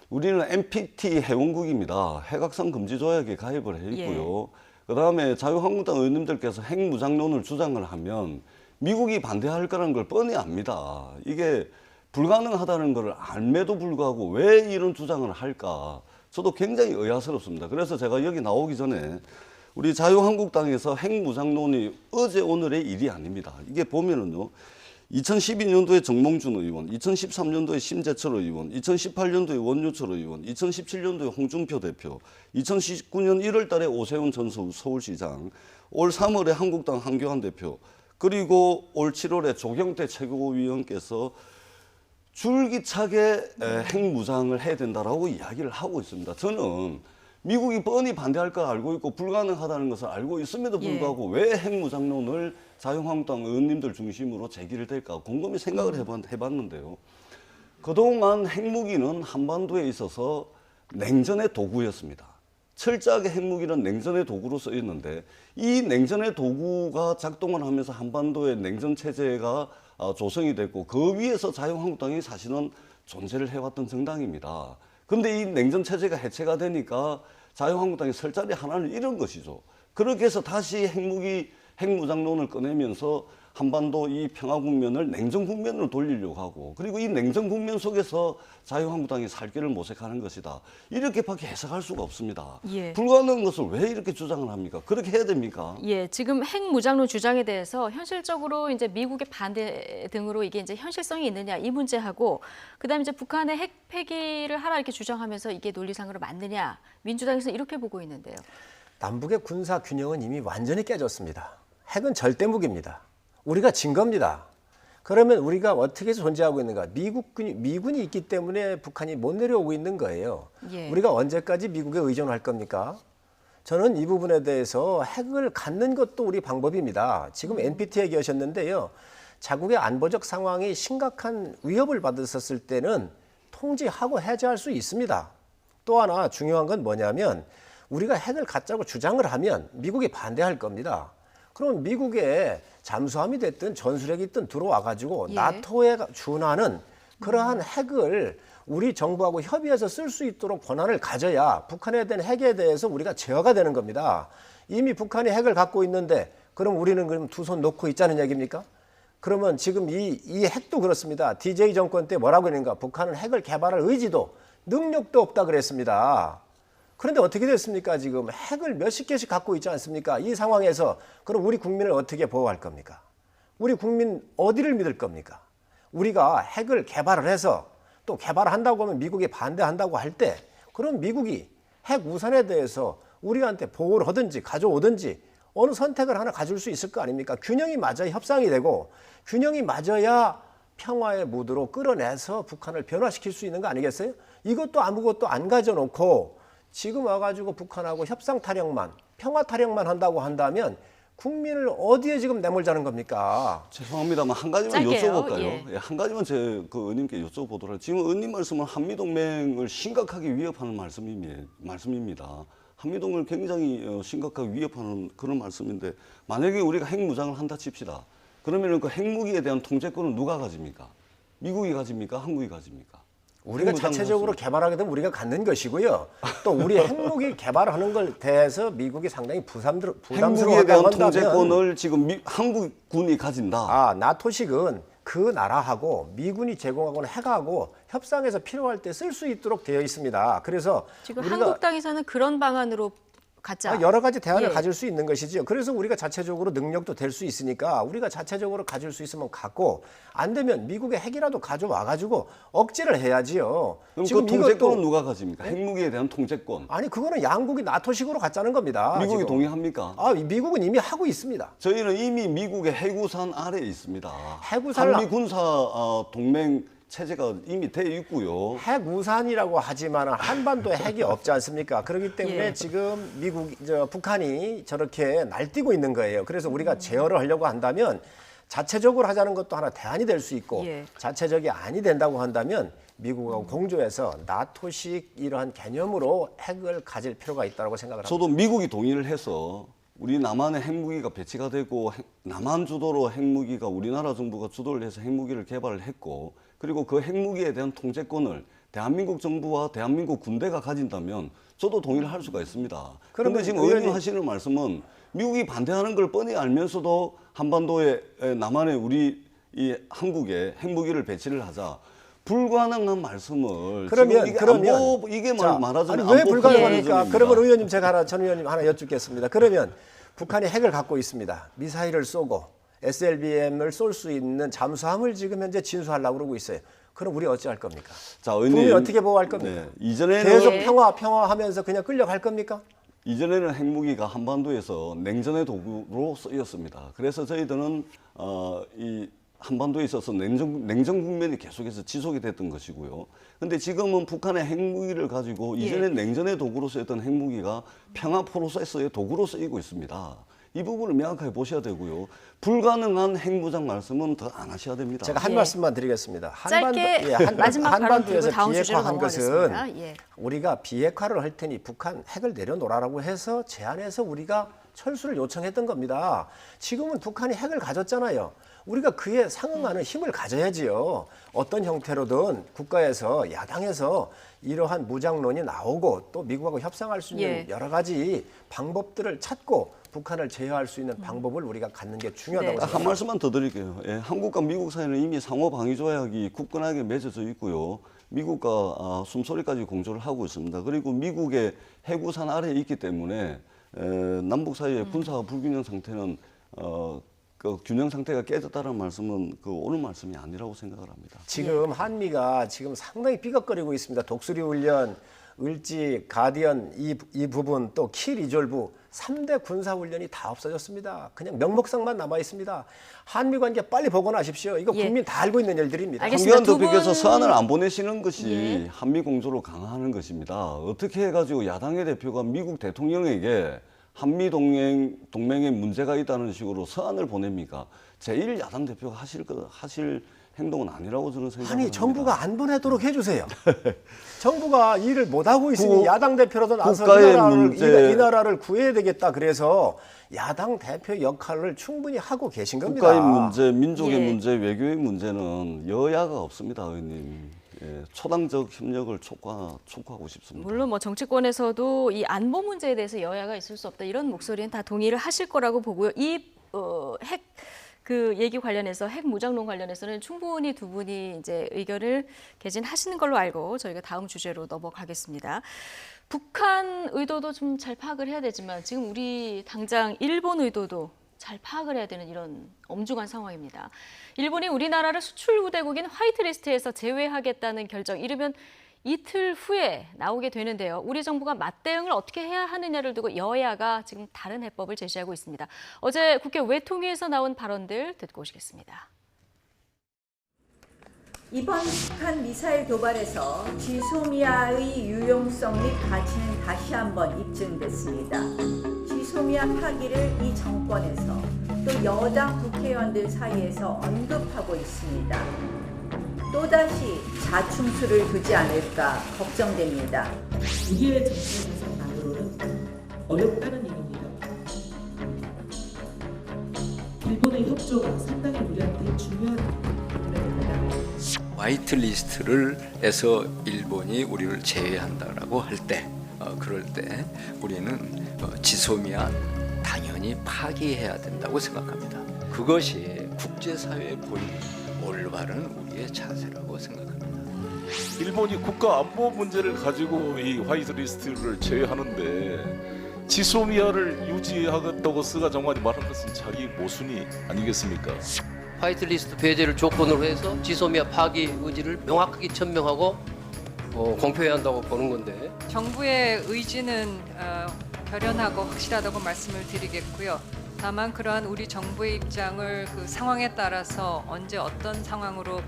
우리는 NPT 회원국입니다. 핵확산 금지 조약에 가입을 해 있고요. 그다음에 자유한국당 의원님들께서 핵무장론을 주장을 하면 미국이 반대할 거라는 걸 뻔히 압니다. 이게 불가능하다는 걸 알매도 불구하고 왜 이런 주장을 할까? 저도 굉장히 의아스럽습니다. 그래서 제가 여기 나오기 전에 우리 자유한국당에서 핵무장론이 어제 오늘의 일이 아닙니다. 이게 보면은요. 2012년도에 정몽준 의원, 2013년도에 심재철 의원, 2018년도에 원유철 의원, 2017년도에 홍준표 대표, 2019년 1월 달에 오세훈 전 서울시장, 올 3월에 한국당 한교안 대표, 그리고 올 7월에 조경태 최고위원께서 줄기차게 핵무장을 해야 된다라고 이야기를 하고 있습니다. 저는 미국이 뻔히 반대할 걸 알고 있고 불가능하다는 것을 알고 있음에도 불구하고 왜 핵무장론을 자유한국당 의원님들 중심으로 제기를 될까 곰곰이 생각을 해봤는데요. 그동안 핵무기는 한반도에 있어서 냉전의 도구였습니다. 철저하게 핵무기는 냉전의 도구로 쓰였는데 이 냉전의 도구가 작동을 하면서 한반도의 냉전 체제가 조성이 됐고 그 위에서 자유한국당이 사실은 존재를 해왔던 정당입니다. 근데 이 냉전 체제가 해체가 되니까 자유한국당이 설 자리 하나를 잃은 것이죠. 그렇게 해서 다시 핵무장론을 꺼내면서 한반도 이 평화 국면을 냉전 국면으로 돌리려고 하고 그리고 이 냉전 국면 속에서 자유한국당이 살 길을 모색하는 것이다. 이렇게밖에 해석할 수가 없습니다. 불가능한 것을 왜 이렇게 주장을 합니까? 그렇게 해야 됩니까? 지금 핵무장론 주장에 대해서 현실적으로 이제 미국의 반대 등으로 이게 이제 현실성이 있느냐 이 문제하고 그다음에 이제 북한의 핵 폐기를 하라 이렇게 주장하면서 이게 논리상으로 맞느냐 민주당에서 이렇게 보고 있는데요. 남북의 군사 균형은 이미 완전히 깨졌습니다. 핵은 절대무기입니다. 우리가 진 겁니다. 그러면 우리가 어떻게 존재하고 있는가? 미군이 있기 때문에 북한이 못 내려오고 있는 거예요. 우리가 언제까지 미국에 의존할 겁니까? 저는 이 부분에 대해서 핵을 갖는 것도 우리 방법입니다. 지금 NPT 얘기하셨는데요. 자국의 안보적 상황이 심각한 위협을 받았을 때는 통제하고 해제할 수 있습니다. 또 하나 중요한 건 뭐냐면 우리가 핵을 갖자고 주장을 하면 미국이 반대할 겁니다. 그럼 미국에 잠수함이 됐든 전술핵이 있든 들어와 가지고 나토에 준하는 그러한 핵을 우리 정부하고 협의해서 쓸 수 있도록 권한을 가져야 북한에 대한 핵에 대해서 우리가 제어가 되는 겁니다. 이미 북한이 핵을 갖고 있는데 그럼 우리는 그럼 두 손 놓고 있자는 얘기입니까? 그러면 지금 이 핵도 그렇습니다. DJ 정권 때 뭐라고 했는가? 북한은 핵을 개발할 의지도 능력도 없다 그랬습니다. 그런데 어떻게 됐습니까? 지금 핵을 몇십 개씩 갖고 있지 않습니까? 이 상황에서 그럼 우리 국민을 어떻게 보호할 겁니까? 우리 국민 어디를 믿을 겁니까? 우리가 핵을 개발을 해서 또 개발한다고 하면 미국이 반대한다고 할 때 그럼 미국이 핵 우산에 대해서 우리한테 보호를 하든지 가져오든지 어느 선택을 하나 가질 수 있을 거 아닙니까? 균형이 맞아야 협상이 되고 균형이 맞아야 평화의 무드로 끌어내서 북한을 변화시킬 수 있는 거 아니겠어요? 이것도 아무것도 안 가져놓고 지금 와가지고 북한하고 협상 타령만, 평화 타령만 한다고 한다면 국민을 어디에 지금 내몰자는 겁니까? 죄송합니다만 한 가지만 짧게요. 여쭤볼까요? 예. 예, 한 가지만 제 그 의원님께 여쭤보도록. 지금 의원님 말씀은 한미동맹을 심각하게 위협하는 말씀입니다. 한미동맹을 굉장히 심각하게 위협하는 그런 말씀인데 만약에 우리가 핵무장을 한다 칩시다. 그러면 그 핵무기에 대한 통제권은 누가 가집니까? 미국이 가집니까? 한국이 가집니까? 우리가 자체적으로 개발하게 되면 우리가 갖는 것이고요. 또 우리 핵무기 개발하는 걸 대해서 미국이 상당히 부담스러워하게 핵무기에 대한 한다면 통제권을 지금 한국군이 가진다. 나토식은 그 나라하고 미군이 제공하고는 핵하고 협상에서 필요할 때 쓸 수 있도록 되어 있습니다. 그래서 지금 우리가 한국당에서는 그런 방안으로 갖자. 여러 가지 대안을 예. 가질 수 있는 것이죠. 그래서 우리가 자체적으로 능력도 될 수 있으니까 우리가 자체적으로 가질 수 있으면 갖고 안 되면 미국의 핵이라도 가져와 가지고 억지를 해야지요. 그럼 지금 그 통제권은 이것도 누가 가집니까? 핵무기에 대한 통제권. 아니 그거는 양국이 나토식으로 갖자는 겁니다. 미국이 지금. 동의합니까? 미국은 이미 하고 있습니다. 저희는 이미 미국의 해구산 아래에 있습니다. 해구산을 한미 군사 동맹 체제가 이미 돼 있고요. 핵우산이라고 하지만 한반도에 핵이 없지 않습니까? 그렇기 때문에 예. 지금 북한이 저렇게 날뛰고 있는 거예요. 그래서 우리가 제어를 하려고 한다면 자체적으로 하자는 것도 하나 대안이 될 수 있고 예. 자체적이 아니 된다고 한다면 미국하고 공조해서 나토식 이러한 개념으로 핵을 가질 필요가 있다고 생각을 합니다. 저도 미국이 동의를 해서 우리 남한에 핵무기가 배치가 되고 남한 주도로 핵무기가 우리나라 정부가 주도를 해서 핵무기를 개발을 했고 그리고 그 핵무기에 대한 통제권을 대한민국 정부와 대한민국 군대가 가진다면 저도 동의를 할 수가 있습니다. 그런데 지금 의원님 하시는 말씀은 미국이 반대하는 걸 뻔히 알면서도 한반도에 남한에 우리 이 한국에 핵무기를 배치를 하자. 불가능한 말씀을 그러면 이게 말하자면 왜 불가능합니까? 안보 그러면 의원님 전 의원님 하나 여쭙겠습니다. 그러면 북한이 핵을 갖고 있습니다. 미사일을 쏘고 SLBM을 쏠 수 있는 잠수함을 지금 현재 진수하려고 그러고 있어요. 그럼 우리 어찌할 겁니까? 자, 의원님, 국민 어떻게 보호할 겁니까? 네, 이전에는 계속 평화하면서 그냥 끌려갈 겁니까? 이전에는 핵무기가 한반도에서 냉전의 도구로 쓰였습니다. 그래서 저희들은 이 한반도에 있어서 냉전 국면이 계속해서 지속이 됐던 것이고요. 근데 지금은 북한의 핵무기를 가지고 이전에 냉전의 도구로 쓰였던 핵무기가 평화 프로세스의 도구로 쓰이고 있습니다. 이 부분을 명확하게 보셔야 되고요. 불가능한 핵무장 말씀은 더 안 하셔야 됩니다. 제가 한 말씀만 드리겠습니다. 마지막 한반도에서 다음 주제로 비핵화한 것은 예. 우리가 비핵화를 할 테니 북한 핵을 내려놓으라고 해서 제안해서 우리가 철수를 요청했던 겁니다. 지금은 북한이 핵을 가졌잖아요. 우리가 그에 상응하는 힘을 가져야지요. 어떤 형태로든 국가에서 야당에서 이러한 무장론이 나오고 또 미국하고 협상할 수 있는 여러 가지 방법들을 찾고 북한을 제어할 수 있는 방법을 우리가 갖는 게 중요하다고 생각합니다. 한 말씀만 더 드릴게요. 예, 한국과 미국 사이는 이미 상호 방위 조약이 굳건하게 맺어져 있고요. 미국과 숨소리까지 공조를 하고 있습니다. 그리고 미국의 해구산 아래에 있기 때문에 남북 사이의 군사 불균형 상태는 그 균형 상태가 깨졌다는 말씀은 그 옳은 말씀이 아니라고 생각을 합니다. 지금 한미가 지금 상당히 삐걱거리고 있습니다. 독수리 훈련, 을지, 가디언 이 부분 또 키 리졸브 3대 군사 훈련이 다 없어졌습니다. 그냥 명목상만 남아 있습니다. 한미 관계 빨리 복원하십시오. 이거 국민 다 알고 있는 일들입니다. 황교안 대표께서 서한을 안 보내시는 것이 한미 공조를 강화하는 것입니다. 어떻게 해가지고 야당의 대표가 미국 대통령에게 한미 동맹에 문제가 있다는 식으로 서한을 보냅니까? 제1야당 대표가 하실 행동은 아니라고 저는 생각합니다. 아니 정부가 안 보내도록 해주세요. 정부가 일을 못하고 있으니 야당 대표라도 나서 이 나라를 구해야 되겠다. 그래서 야당 대표 역할을 충분히 하고 계신 겁니다. 국가의 문제, 민족의 문제, 외교의 문제는 여야가 없습니다, 의원님. 초당적 협력을 촉구하고 싶습니다. 물론 뭐 정치권에서도 이 안보 문제에 대해서 여야가 있을 수 없다 이런 목소리는 다 동의를 하실 거라고 보고요. 이 핵 그 얘기 관련해서 핵 무장론 관련해서는 충분히 두 분이 이제 의견을 개진하시는 걸로 알고 저희가 다음 주제로 넘어가겠습니다. 북한 의도도 좀 잘 파악을 해야 되지만 지금 우리 당장 일본 의도도 잘 파악을 해야 되는 이런 엄중한 상황입니다. 일본이 우리나라를 수출 우대국인 화이트리스트에서 제외하겠다는 결정, 이르면 이틀 후에 나오게 되는데요. 우리 정부가 맞대응을 어떻게 해야 하느냐를 두고 여야가 지금 다른 해법을 제시하고 있습니다. 어제 국회 외통위에서 나온 발언들 듣고 오시겠습니다. 이번 북한 미사일 도발에서 지소미아의 유용성 및 가치는 다시 한번 입증됐습니다. 지소미아 파기를 이 정권에서 또 여당 국회의원들 사이에서 언급하고 있습니다. 또다시 자충수를 두지 않을까 걱정됩니다. 우리의 정치자산만으로는 어렵다는 얘기입니다. 일본의 협조가 상당히 우리한테 중요한 부분입니다. 화이트리스트에서 일본이 우리를 제외한다라고 할 때, 그럴 때 우리는 지소미아 당연히 파기해야 된다고 생각합니다. 그것이 국제사회에 보이는 올바른 우리의 자세라고 생각합니다. 일본이 국가 안보 문제를 가지고 이 화이트리스트를 제외하는데 지소미아를 유지하겠다고 스가 장관이 말한 것은 자기 모순이 아니겠습니까? 화이트리스트 배제를 조건으로 해서 지소미아 파기 의지를 명확하게 천명하고 공표해야 한다고 보는 건데, 정부의 의지는 결연하고 확실하다고 말씀을 드리겠고요. 다만 그러한 우리 정부의 입장을 그 상황에 따라서 언제 어떤 상황으로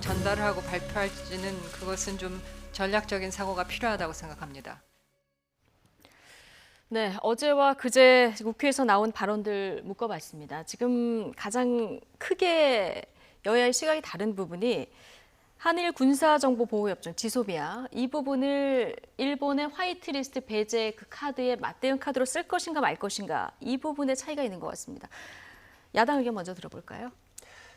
전달을 하고 발표할지는 그것은 좀 전략적인 사고가 필요하다고 생각합니다. 네, 어제와 그제 국회에서 나온 발언들 묶어봤습니다. 지금 가장 크게 여야의 시각이 다른 부분이 한일 군사정보보호협정 지소미아, 이 부분을 일본의 화이트리스트 배제 그 카드에 맞대응 카드로 쓸 것인가 말 것인가, 이 부분에 차이가 있는 것 같습니다. 야당 의견 먼저 들어볼까요?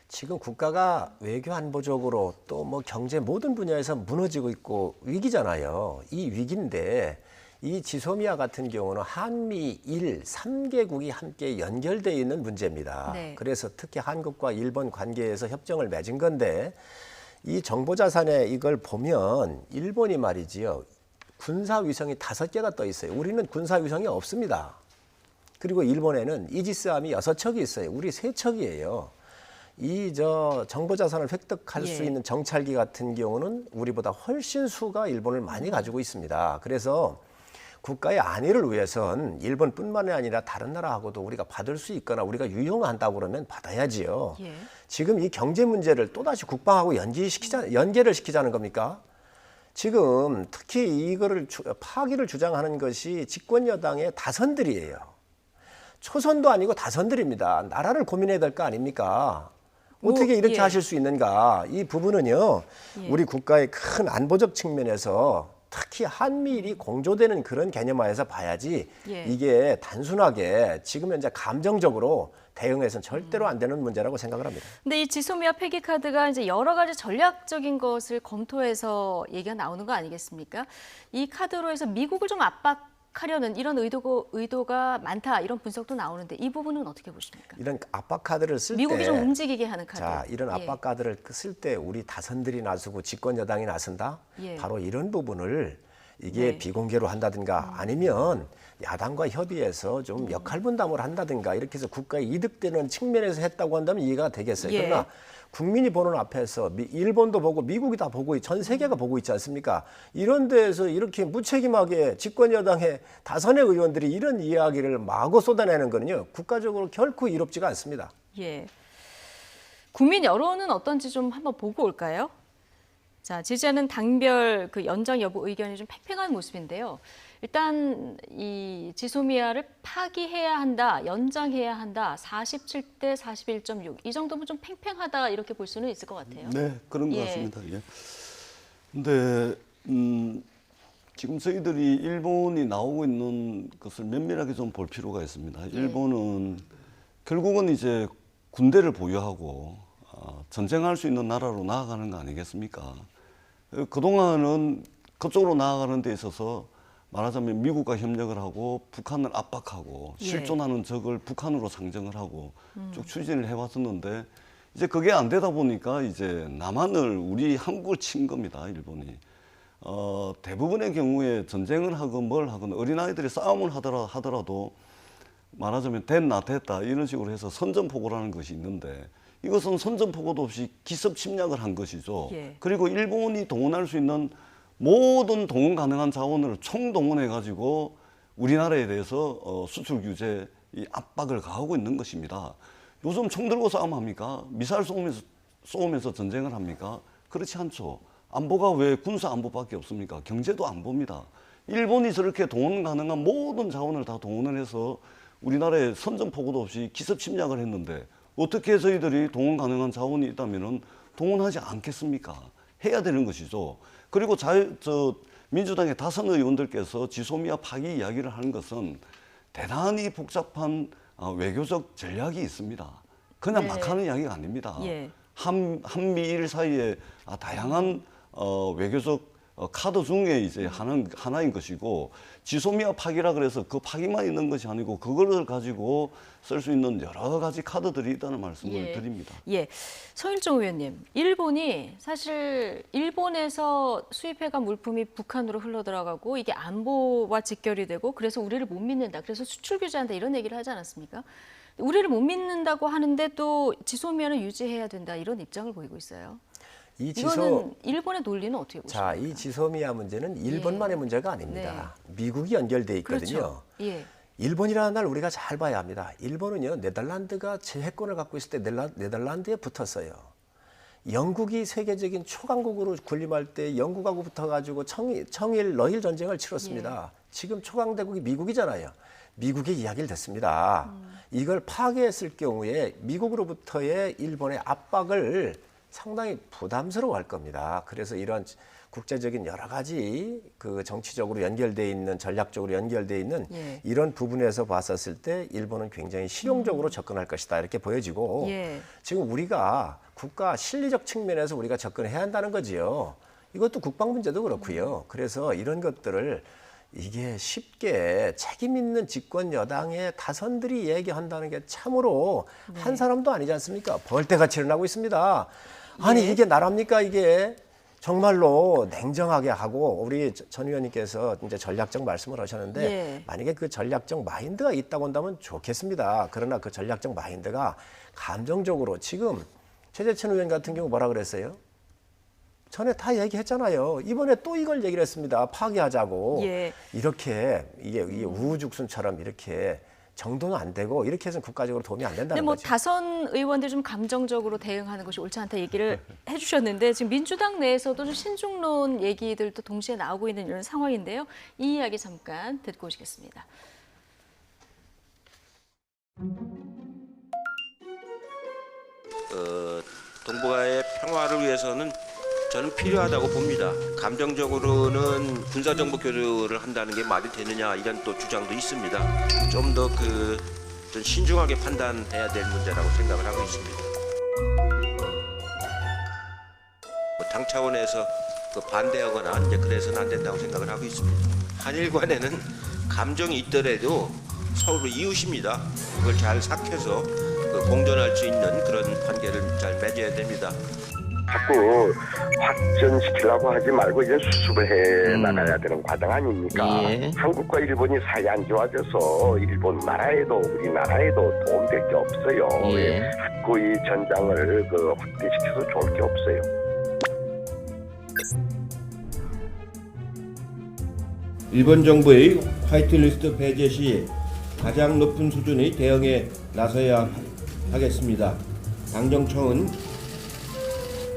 지금 국가가 외교 안보적으로 또 뭐 경제 모든 분야에서 무너지고 있고 위기잖아요. 이 위기인데 이 지소미아 같은 경우는 한미일 3개국이 함께 연결되어 있는 문제입니다. 네. 그래서 특히 한국과 일본 관계에서 협정을 맺은 건데, 이 정보자산에 이걸 보면 일본이 말이지요, 군사위성이 5개가 떠 있어요. 우리는 군사위성이 없습니다. 그리고 일본에는 이지스함이 6척이 있어요. 우리 3척이에요. 이 정보자산을 획득할 수 있는 정찰기 같은 경우는 우리보다 훨씬 수가 일본을 많이 가지고 있습니다. 그래서 국가의 안위를 위해선 일본뿐만이 아니라 다른 나라하고도 우리가 받을 수 있거나 우리가 유용한다고 그러면 받아야지요. 지금 이 경제 문제를 또다시 국방하고 연계를 시키자는 겁니까? 지금 특히 이거를 파기를 주장하는 것이 집권 여당의 다선들이에요. 초선도 아니고 다선들입니다. 나라를 고민해야 될 거 아닙니까? 어떻게 이렇게 하실 수 있는가? 이 부분은요, 우리 국가의 큰 안보적 측면에서 특히 한미일이 공조되는 그런 개념화에서 봐야지, 이게 단순하게 지금 현재 감정적으로 대응해서는 절대로 안 되는 문제라고 생각을 합니다. 근데 이 지소미아 폐기 카드가 이제 여러 가지 전략적인 것을 검토해서 얘기가 나오는 거 아니겠습니까? 이 카드로 해서 미국을 좀 압박하려는 이런 의도가 많다, 이런 분석도 나오는데 이 부분은 어떻게 보십니까? 이런 압박 카드를 쓸 때 미국이 좀 움직이게 하는 카드. 자, 이런 압박 카드를 쓸 때 우리 다선들이 나서고 집권 여당이 나선다. 바로 이런 부분을 이게 비공개로 한다든가 아니면 야당과 협의해서 좀 역할 분담을 한다든가 이렇게 해서 국가에 이득되는 측면에서 했다고 한다면 이해가 되겠어요. 그러나 국민이 보는 앞에서 일본도 보고 미국이 다 보고 전 세계가 보고 있지 않습니까? 이런 데에서 이렇게 무책임하게 집권 여당의 다선의 의원들이 이런 이야기를 마구 쏟아내는 거는요, 국가적으로 결코 이롭지가 않습니다. 국민 여론은 어떤지 좀 한번 보고 올까요? 자, 지지하는 당별 그 연장 여부 의견이 좀 팽팽한 모습인데요. 일단 이 지소미아를 파기해야 한다, 연장해야 한다, 47대 41.6, 이 정도면 좀 팽팽하다 이렇게 볼 수는 있을 것 같아요. 네, 그런 것 같습니다. 근데 지금 저희들이 일본이 나오고 있는 것을 면밀하게 좀 볼 필요가 있습니다. 일본은 결국은 이제 군대를 보유하고 전쟁할 수 있는 나라로 나아가는 거 아니겠습니까? 그동안은 그쪽으로 나아가는 데 있어서 말하자면 미국과 협력을 하고 북한을 압박하고 실존하는 적을 북한으로 상정을 하고 쭉 추진을 해왔었는데 이제 그게 안 되다 보니까 이제 남한을 우리 한국을 친 겁니다, 일본이. 대부분의 경우에 전쟁을 하건 뭘 하건 어린아이들이 싸움을 하더라도 말하자면 됐나 됐다 이런 식으로 해서 선전포고라는 것이 있는데 이것은 선전포고도 없이 기습 침략을 한 것이죠. 그리고 일본이 동원할 수 있는 모든 동원 가능한 자원을 총동원해 가지고 우리나라에 대해서 수출 규제 이 압박을 가하고 있는 것입니다. 요즘 총 들고 싸움합니까? 미사일 쏘면서 전쟁을 합니까? 그렇지 않죠. 안보가 왜 군사 안보밖에 없습니까? 경제도 안보입니다. 일본이 저렇게 동원 가능한 모든 자원을 다 동원을 해서 우리나라에 선전포고도 없이 기습 침략을 했는데 어떻게 저희들이 동원 가능한 자원이 있다면 동원하지 않겠습니까? 해야 되는 것이죠. 그리고 민주당의 다선 의원들께서 지소미아 파기 이야기를 하는 것은 대단히 복잡한 외교적 전략이 있습니다. 그냥 막 하는 이야기가 아닙니다. 한미일 사이에 다양한 외교적 카드 중에 이제 하나인 것이고 지소미아 파기라 그래서 그 파기만 있는 것이 아니고 그거를 가지고 쓸 수 있는 여러 가지 카드들이 있다는 말씀을 드립니다. 서일정 의원님, 일본이 사실 일본에서 수입해간 물품이 북한으로 흘러들어가고 이게 안보와 직결이 되고 그래서 우리를 못 믿는다. 그래서 수출 규제한다 이런 얘기를 하지 않았습니까? 우리를 못 믿는다고 하는데 또 지소미아는 유지해야 된다 이런 입장을 보이고 있어요. 이거는 일본의 논리는 어떻게 보십니까? 자, 이 지소미아 문제는 일본만의 문제가 아닙니다. 미국이 연결돼 있거든요. 그렇죠. 일본이라는 날 우리가 잘 봐야 합니다. 일본은요, 네덜란드가 제해권을 갖고 있을 때 네덜란드에 붙었어요. 영국이 세계적인 초강국으로 군림할 때 영국하고 붙어가지고 청일 러일 전쟁을 치렀습니다. 지금 초강대국이 미국이잖아요. 미국의 이야기를 듣습니다. 이걸 파괴했을 경우에 미국으로부터의 일본의 압박을 상당히 부담스러워할 겁니다. 그래서 이런 국제적인 여러 가지 그 정치적으로 연결돼 있는 전략적으로 연결돼 있는 이런 부분에서 봤었을 때 일본은 굉장히 실용적으로 접근할 것이다 이렇게 보여지고 지금 우리가 국가 실리적 측면에서 우리가 접근해야 한다는 거지요. 이것도 국방 문제도 그렇고요. 그래서 이런 것들을 이게 쉽게 책임 있는 집권 여당의 다선들이 얘기한다는 게 참으로 한 사람도 아니지 않습니까? 벌떼같이 일어나고 있습니다. 아니 이게 나랍니까 이게? 정말로 냉정하게 하고 우리 전 의원님께서 이제 전략적 말씀을 하셨는데 만약에 그 전략적 마인드가 있다고 한다면 좋겠습니다. 그러나 그 전략적 마인드가 감정적으로 지금 최재천 의원 같은 경우 뭐라 그랬어요? 전에 다 얘기했잖아요. 이번에 또 이걸 얘기를 했습니다. 파기하자고. 이렇게 이게 우후죽순처럼 이렇게 정도는 안 되고 이렇게 해서는 국가적으로 도움이 안 된다는 근데 거죠. 다선 의원들 좀 감정적으로 대응하는 것이 옳지 않다 얘기를 해주셨는데 지금 민주당 내에서도 좀 신중론 얘기들도 동시에 나오고 있는 이런 상황인데요. 이 이야기 잠깐 듣고 오시겠습니다. 동북아의 평화를 위해서는 저는 필요하다고 봅니다. 감정적으로는 군사정보 교류를 한다는 게 말이 되느냐 이런 또 주장도 있습니다. 좀 더 좀 신중하게 판단해야 될 문제라고 생각을 하고 있습니다. 당 차원에서 반대하거나 이제 그래서는 안 된다고 생각을 하고 있습니다. 한일 간에는 감정이 있더라도 서로 이웃입니다. 그걸 잘 삭혀서 공존할 수 있는 그런 관계를 잘 맺어야 됩니다. 자꾸 확전시키려고 하지 말고 이제 수습을 해 나가야 되는 과정 아닙니까? 한국과 일본이 사이 안 좋아져서 일본 나라에도 우리나라에도 도움될 게 없어요. 자꾸 이 전장을 확대시켜서 좋을 게 없어요. 일본 정부의 화이트리스트 배제 시 가장 높은 수준의 대응에 나서야 하겠습니다. 당정청은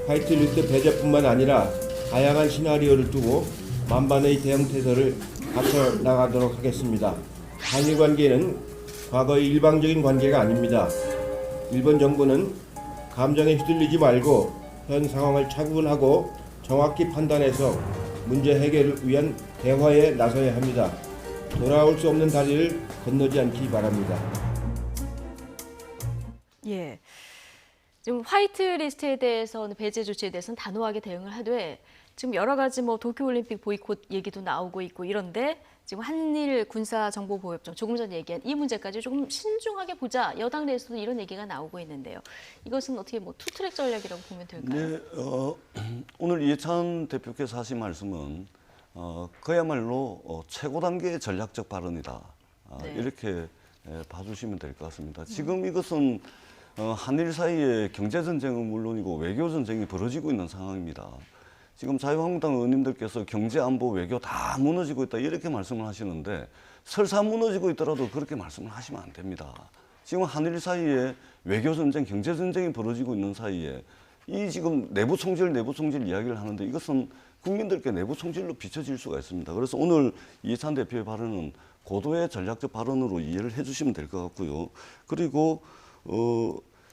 화이트리스트 배제뿐만 아니라 다양한 시나리오를 두고 만반의 대응 태세를 갖춰 나가도록 하겠습니다. 한일 관계는 과거의 일방적인 관계가 아닙니다. 일본 정부는 감정에 휘둘리지 말고 현 상황을 차분하고 정확히 판단해서 문제 해결을 위한 대화에 나서야 합니다. 돌아올 수 없는 다리를 건너지 않기 바랍니다. 지금 화이트 리스트에 대해서는 배제 조치에 대해서는 단호하게 대응을 하되 지금 여러 가지 뭐 도쿄올림픽 보이콧 얘기도 나오고 있고 이런데 지금 한일 군사정보보호협정 조금 전에 얘기한 이 문제까지 조금 신중하게 보자. 여당 내에서도 이런 얘기가 나오고 있는데요. 이것은 어떻게 뭐 투트랙 전략이라고 보면 될까요? 네, 오늘 이해찬 대표께서 하신 말씀은 그야말로 최고 단계의 전략적 발언이다. 네. 이렇게 봐주시면 될 것 같습니다. 지금 이것은 한일 사이에 경제 전쟁은 물론이고 외교 전쟁이 벌어지고 있는 상황입니다. 지금 자유한국당 의원님들께서 경제, 안보, 외교 다 무너지고 있다 이렇게 말씀을 하시는데 설사 무너지고 있더라도 그렇게 말씀을 하시면 안 됩니다. 지금 한일 사이에 외교 전쟁, 경제 전쟁이 벌어지고 있는 사이에 이 지금 내부 총질 이야기를 하는데 이것은 국민들께 내부 총질로 비춰질 수가 있습니다. 그래서 오늘 이해찬 대표의 발언은 고도의 전략적 발언으로 이해를 해주시면 될 것 같고요. 그리고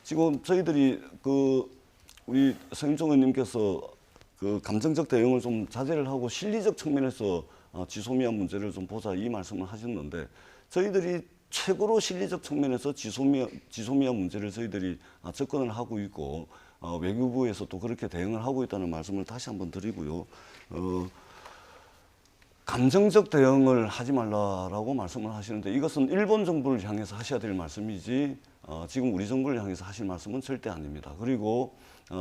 지금 저희들이 우리 성임종 의원님께서 감정적 대응을 좀 자제를 하고 실리적 측면에서 지소미아 문제를 좀 보자 이 말씀을 하셨는데 저희들이 최고로 실리적 측면에서 지소미아 문제를 저희들이 접근을 하고 있고 외교부에서 또 그렇게 대응을 하고 있다는 말씀을 다시 한번 드리고요. 감정적 대응을 하지 말라라고 말씀을 하시는데 이것은 일본 정부를 향해서 하셔야 될 말씀이지 지금 우리 정부를 향해서 하실 말씀은 절대 아닙니다. 그리고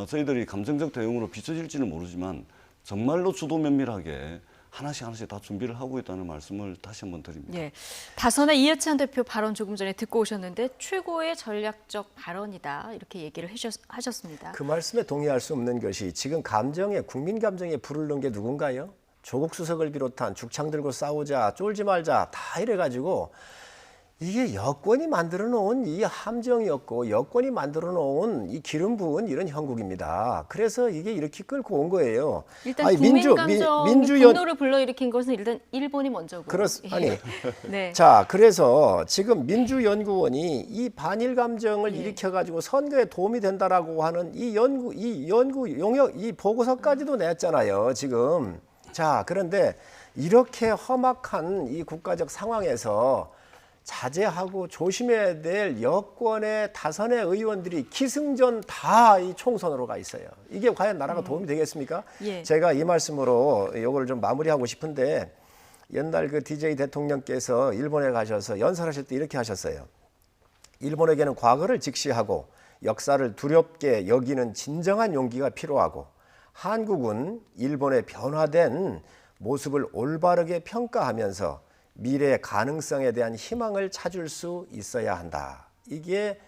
저희들이 감정적 대응으로 비춰질지는 모르지만 정말로 주도 면밀하게 하나씩 다 준비를 하고 있다는 말씀을 다시 한번 드립니다. 예, 다선의 이해찬 대표 발언 조금 전에 듣고 오셨는데 최고의 전략적 발언이다 이렇게 얘기를 하셨습니다. 그 말씀에 동의할 수 없는 것이 지금 국민 감정에 불을 넣은 게 누군가요? 조국 수석을 비롯한 죽창 들고 싸우자, 쫄지 말자 다 이래가지고 이게 여권이 만들어 놓은 이 함정이었고 여권이 만들어 놓은 이 기름 부은 이런 형국입니다. 그래서 이게 이렇게 끌고 온 거예요. 일단 국민 감정의 분노를 불러일으킨 것은 일단 일본이 먼저고. 네. 자, 그래서 지금 민주연구원이 이 반일 감정을 일으켜가지고 선거에 도움이 된다라고 하는 이 연구 용역 이 보고서까지도 냈잖아요. 지금. 자, 그런데 이렇게 험악한 이 국가적 상황에서 자제하고 조심해야 될 여권의 다선의 의원들이 기승전 다 이 총선으로 가 있어요. 이게 과연 나라가 도움이 되겠습니까? 예. 제가 이 말씀으로 이걸 좀 마무리하고 싶은데 옛날 그 DJ 대통령께서 일본에 가셔서 연설하실 때 이렇게 하셨어요. 일본에게는 과거를 직시하고 역사를 두렵게 여기는 진정한 용기가 필요하고 한국은 일본의 변화된 모습을 올바르게 평가하면서 미래의 가능성에 대한 희망을 찾을 수 있어야 한다. 이게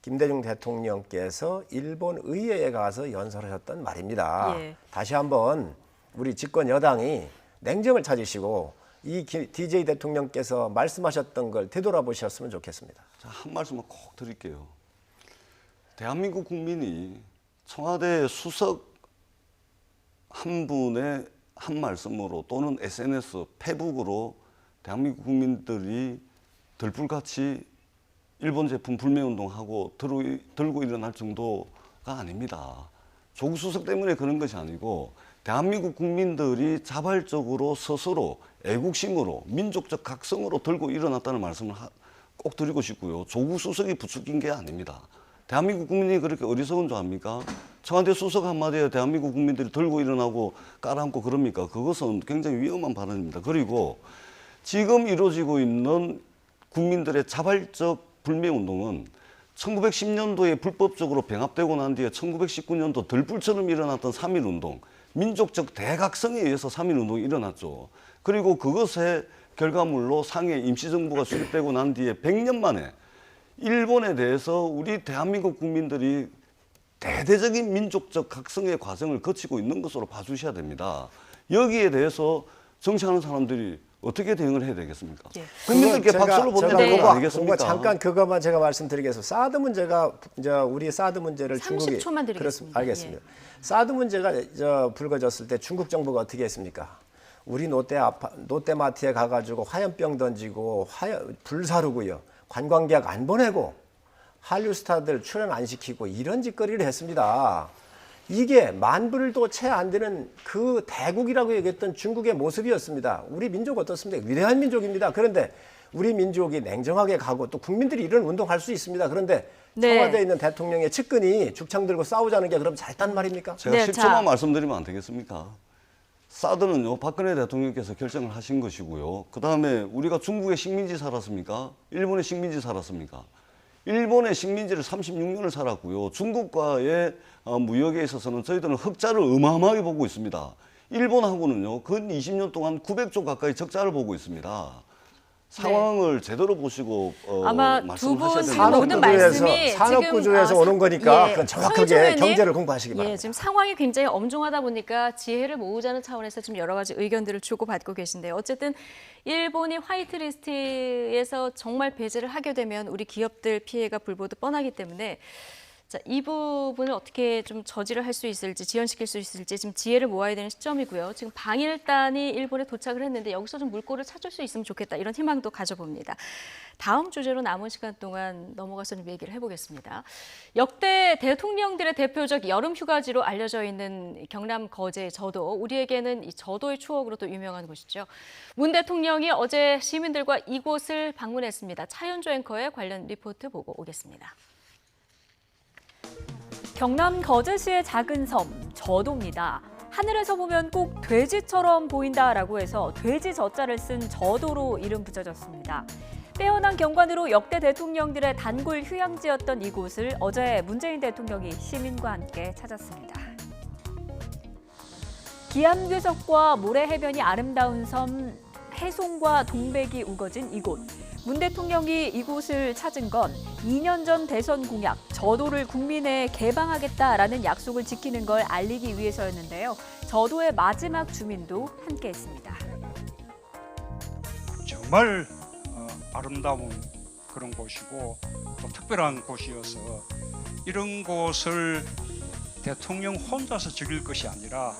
김대중 대통령께서 일본 의회에 가서 연설하셨던 말입니다. 예. 다시 한번 우리 집권 여당이 냉정을 찾으시고 이 DJ 대통령께서 말씀하셨던 걸 되돌아보셨으면 좋겠습니다. 자, 한 말씀만 꼭 드릴게요. 대한민국 국민이 청와대 수석 한 분의 한 말씀으로 또는 SNS, 페북으로 대한민국 국민들이 들불같이 일본 제품 불매운동하고 들고 일어날 정도가 아닙니다. 조국 수석 때문에 그런 것이 아니고 대한민국 국민들이 자발적으로 스스로 애국심으로 민족적 각성으로 들고 일어났다는 말씀을 꼭 드리고 싶고요. 조국 수석이 부추긴 게 아닙니다. 대한민국 국민이 그렇게 어리석은 줄 압니까? 청와대 수석 한마디에 대한민국 국민들이 들고 일어나고 깔아앉고 그럽니까? 그것은 굉장히 위험한 발언입니다. 그리고 지금 이루어지고 있는 국민들의 자발적 불매운동은 1910년도에 불법적으로 병합되고 난 뒤에 1919년도 들불처럼 일어났던 3.1운동, 민족적 대각성에 의해서 3.1운동이 일어났죠. 그리고 그것의 결과물로 상해 임시정부가 수립되고 난 뒤에 100년 만에 일본에 대해서 우리 대한민국 국민들이 대대적인 민족적 각성의 과정을 거치고 있는 것으로 봐주셔야 됩니다. 여기에 대해서 정치하는 사람들이 어떻게 대응을 해야 되겠습니까? 예. 국민들께 박수를 보내는 거 아니겠습니까? 잠깐 그것만 제가 말씀드리겠습니다. 사드 문제가 이제 우리 사드 문제를 30초만 중국이 드리겠습니다. 알겠습니다. 사드 문제가 불거졌을 때 중국 정부가 어떻게 했습니까? 우리 롯데마트에 가가지고 화염병 던지고 불 사르고요. 관광객 안 보내고 한류 스타들 출연 안 시키고 이런 짓거리를 했습니다. 이게 만불도 채 안 되는 그 대국이라고 얘기했던 중국의 모습이었습니다. 우리 민족 어떻습니까? 위대한 민족입니다. 그런데 우리 민족이 냉정하게 가고 또 국민들이 이런 운동할 수 있습니다. 그런데 청와대에 있는 대통령의 측근이 죽창 들고 싸우자는 게 그럼 잘단 말입니까? 제가 10초만 말씀드리면 안 되겠습니까? 사드는요, 박근혜 대통령께서 결정을 하신 것이고요. 그 다음에 우리가 중국의 식민지 살았습니까? 일본의 식민지 살았습니까? 일본의 식민지를 36년을 살았고요. 중국과의 무역에 있어서는 저희들은 흑자를 어마어마하게 보고 있습니다. 일본하고는요, 근 20년 동안 900조 가까이 적자를 보고 있습니다. 상황을 제대로 보시고 아마 두 분 말씀하셔야 지금 모든 말씀이 산업구조에서 오는 거니까 그건 정확하게 경제를 공부하시기 바랍니다. 지금 상황이 굉장히 엄중하다 보니까 지혜를 모으자는 차원에서 지금 여러 가지 의견들을 주고받고 계신데요. 어쨌든 일본이 화이트리스트에서 정말 배제를 하게 되면 우리 기업들 피해가 불보듯 뻔하기 때문에 자, 이 부분을 어떻게 좀 저지를 할 수 있을지, 지연시킬 수 있을지 지금 지혜를 모아야 되는 시점이고요. 지금 방일단이 일본에 도착을 했는데 여기서 좀 물꼬를 찾을 수 있으면 좋겠다. 이런 희망도 가져봅니다. 다음 주제로 남은 시간 동안 넘어가서 좀 얘기를 해보겠습니다. 역대 대통령들의 대표적 여름 휴가지로 알려져 있는 경남 거제 저도, 우리에게는 이 저도의 추억으로 또 유명한 곳이죠. 문 대통령이 어제 시민들과 이곳을 방문했습니다. 차현조 앵커의 관련 리포트 보고 오겠습니다. 경남 거제시의 작은 섬, 저도입니다. 하늘에서 보면 꼭 돼지처럼 보인다라고 해서 돼지 저자를 쓴 저도로 이름 붙여졌습니다. 빼어난 경관으로 역대 대통령들의 단골 휴양지였던 이곳을 어제 문재인 대통령이 시민과 함께 찾았습니다. 기암괴석과 모래 해변이 아름다운 섬 해송과 동백이 우거진 이곳. 문 대통령이 이곳을 찾은 건 2년 전 대선 공약, 저도를 국민에 개방하겠다라는 약속을 지키는 걸 알리기 위해서였는데요. 저도의 마지막 주민도 함께했습니다. 정말 아름다운 그런 곳이고 또 특별한 곳이어서 이런 곳을 대통령 혼자서 즐길 것이 아니라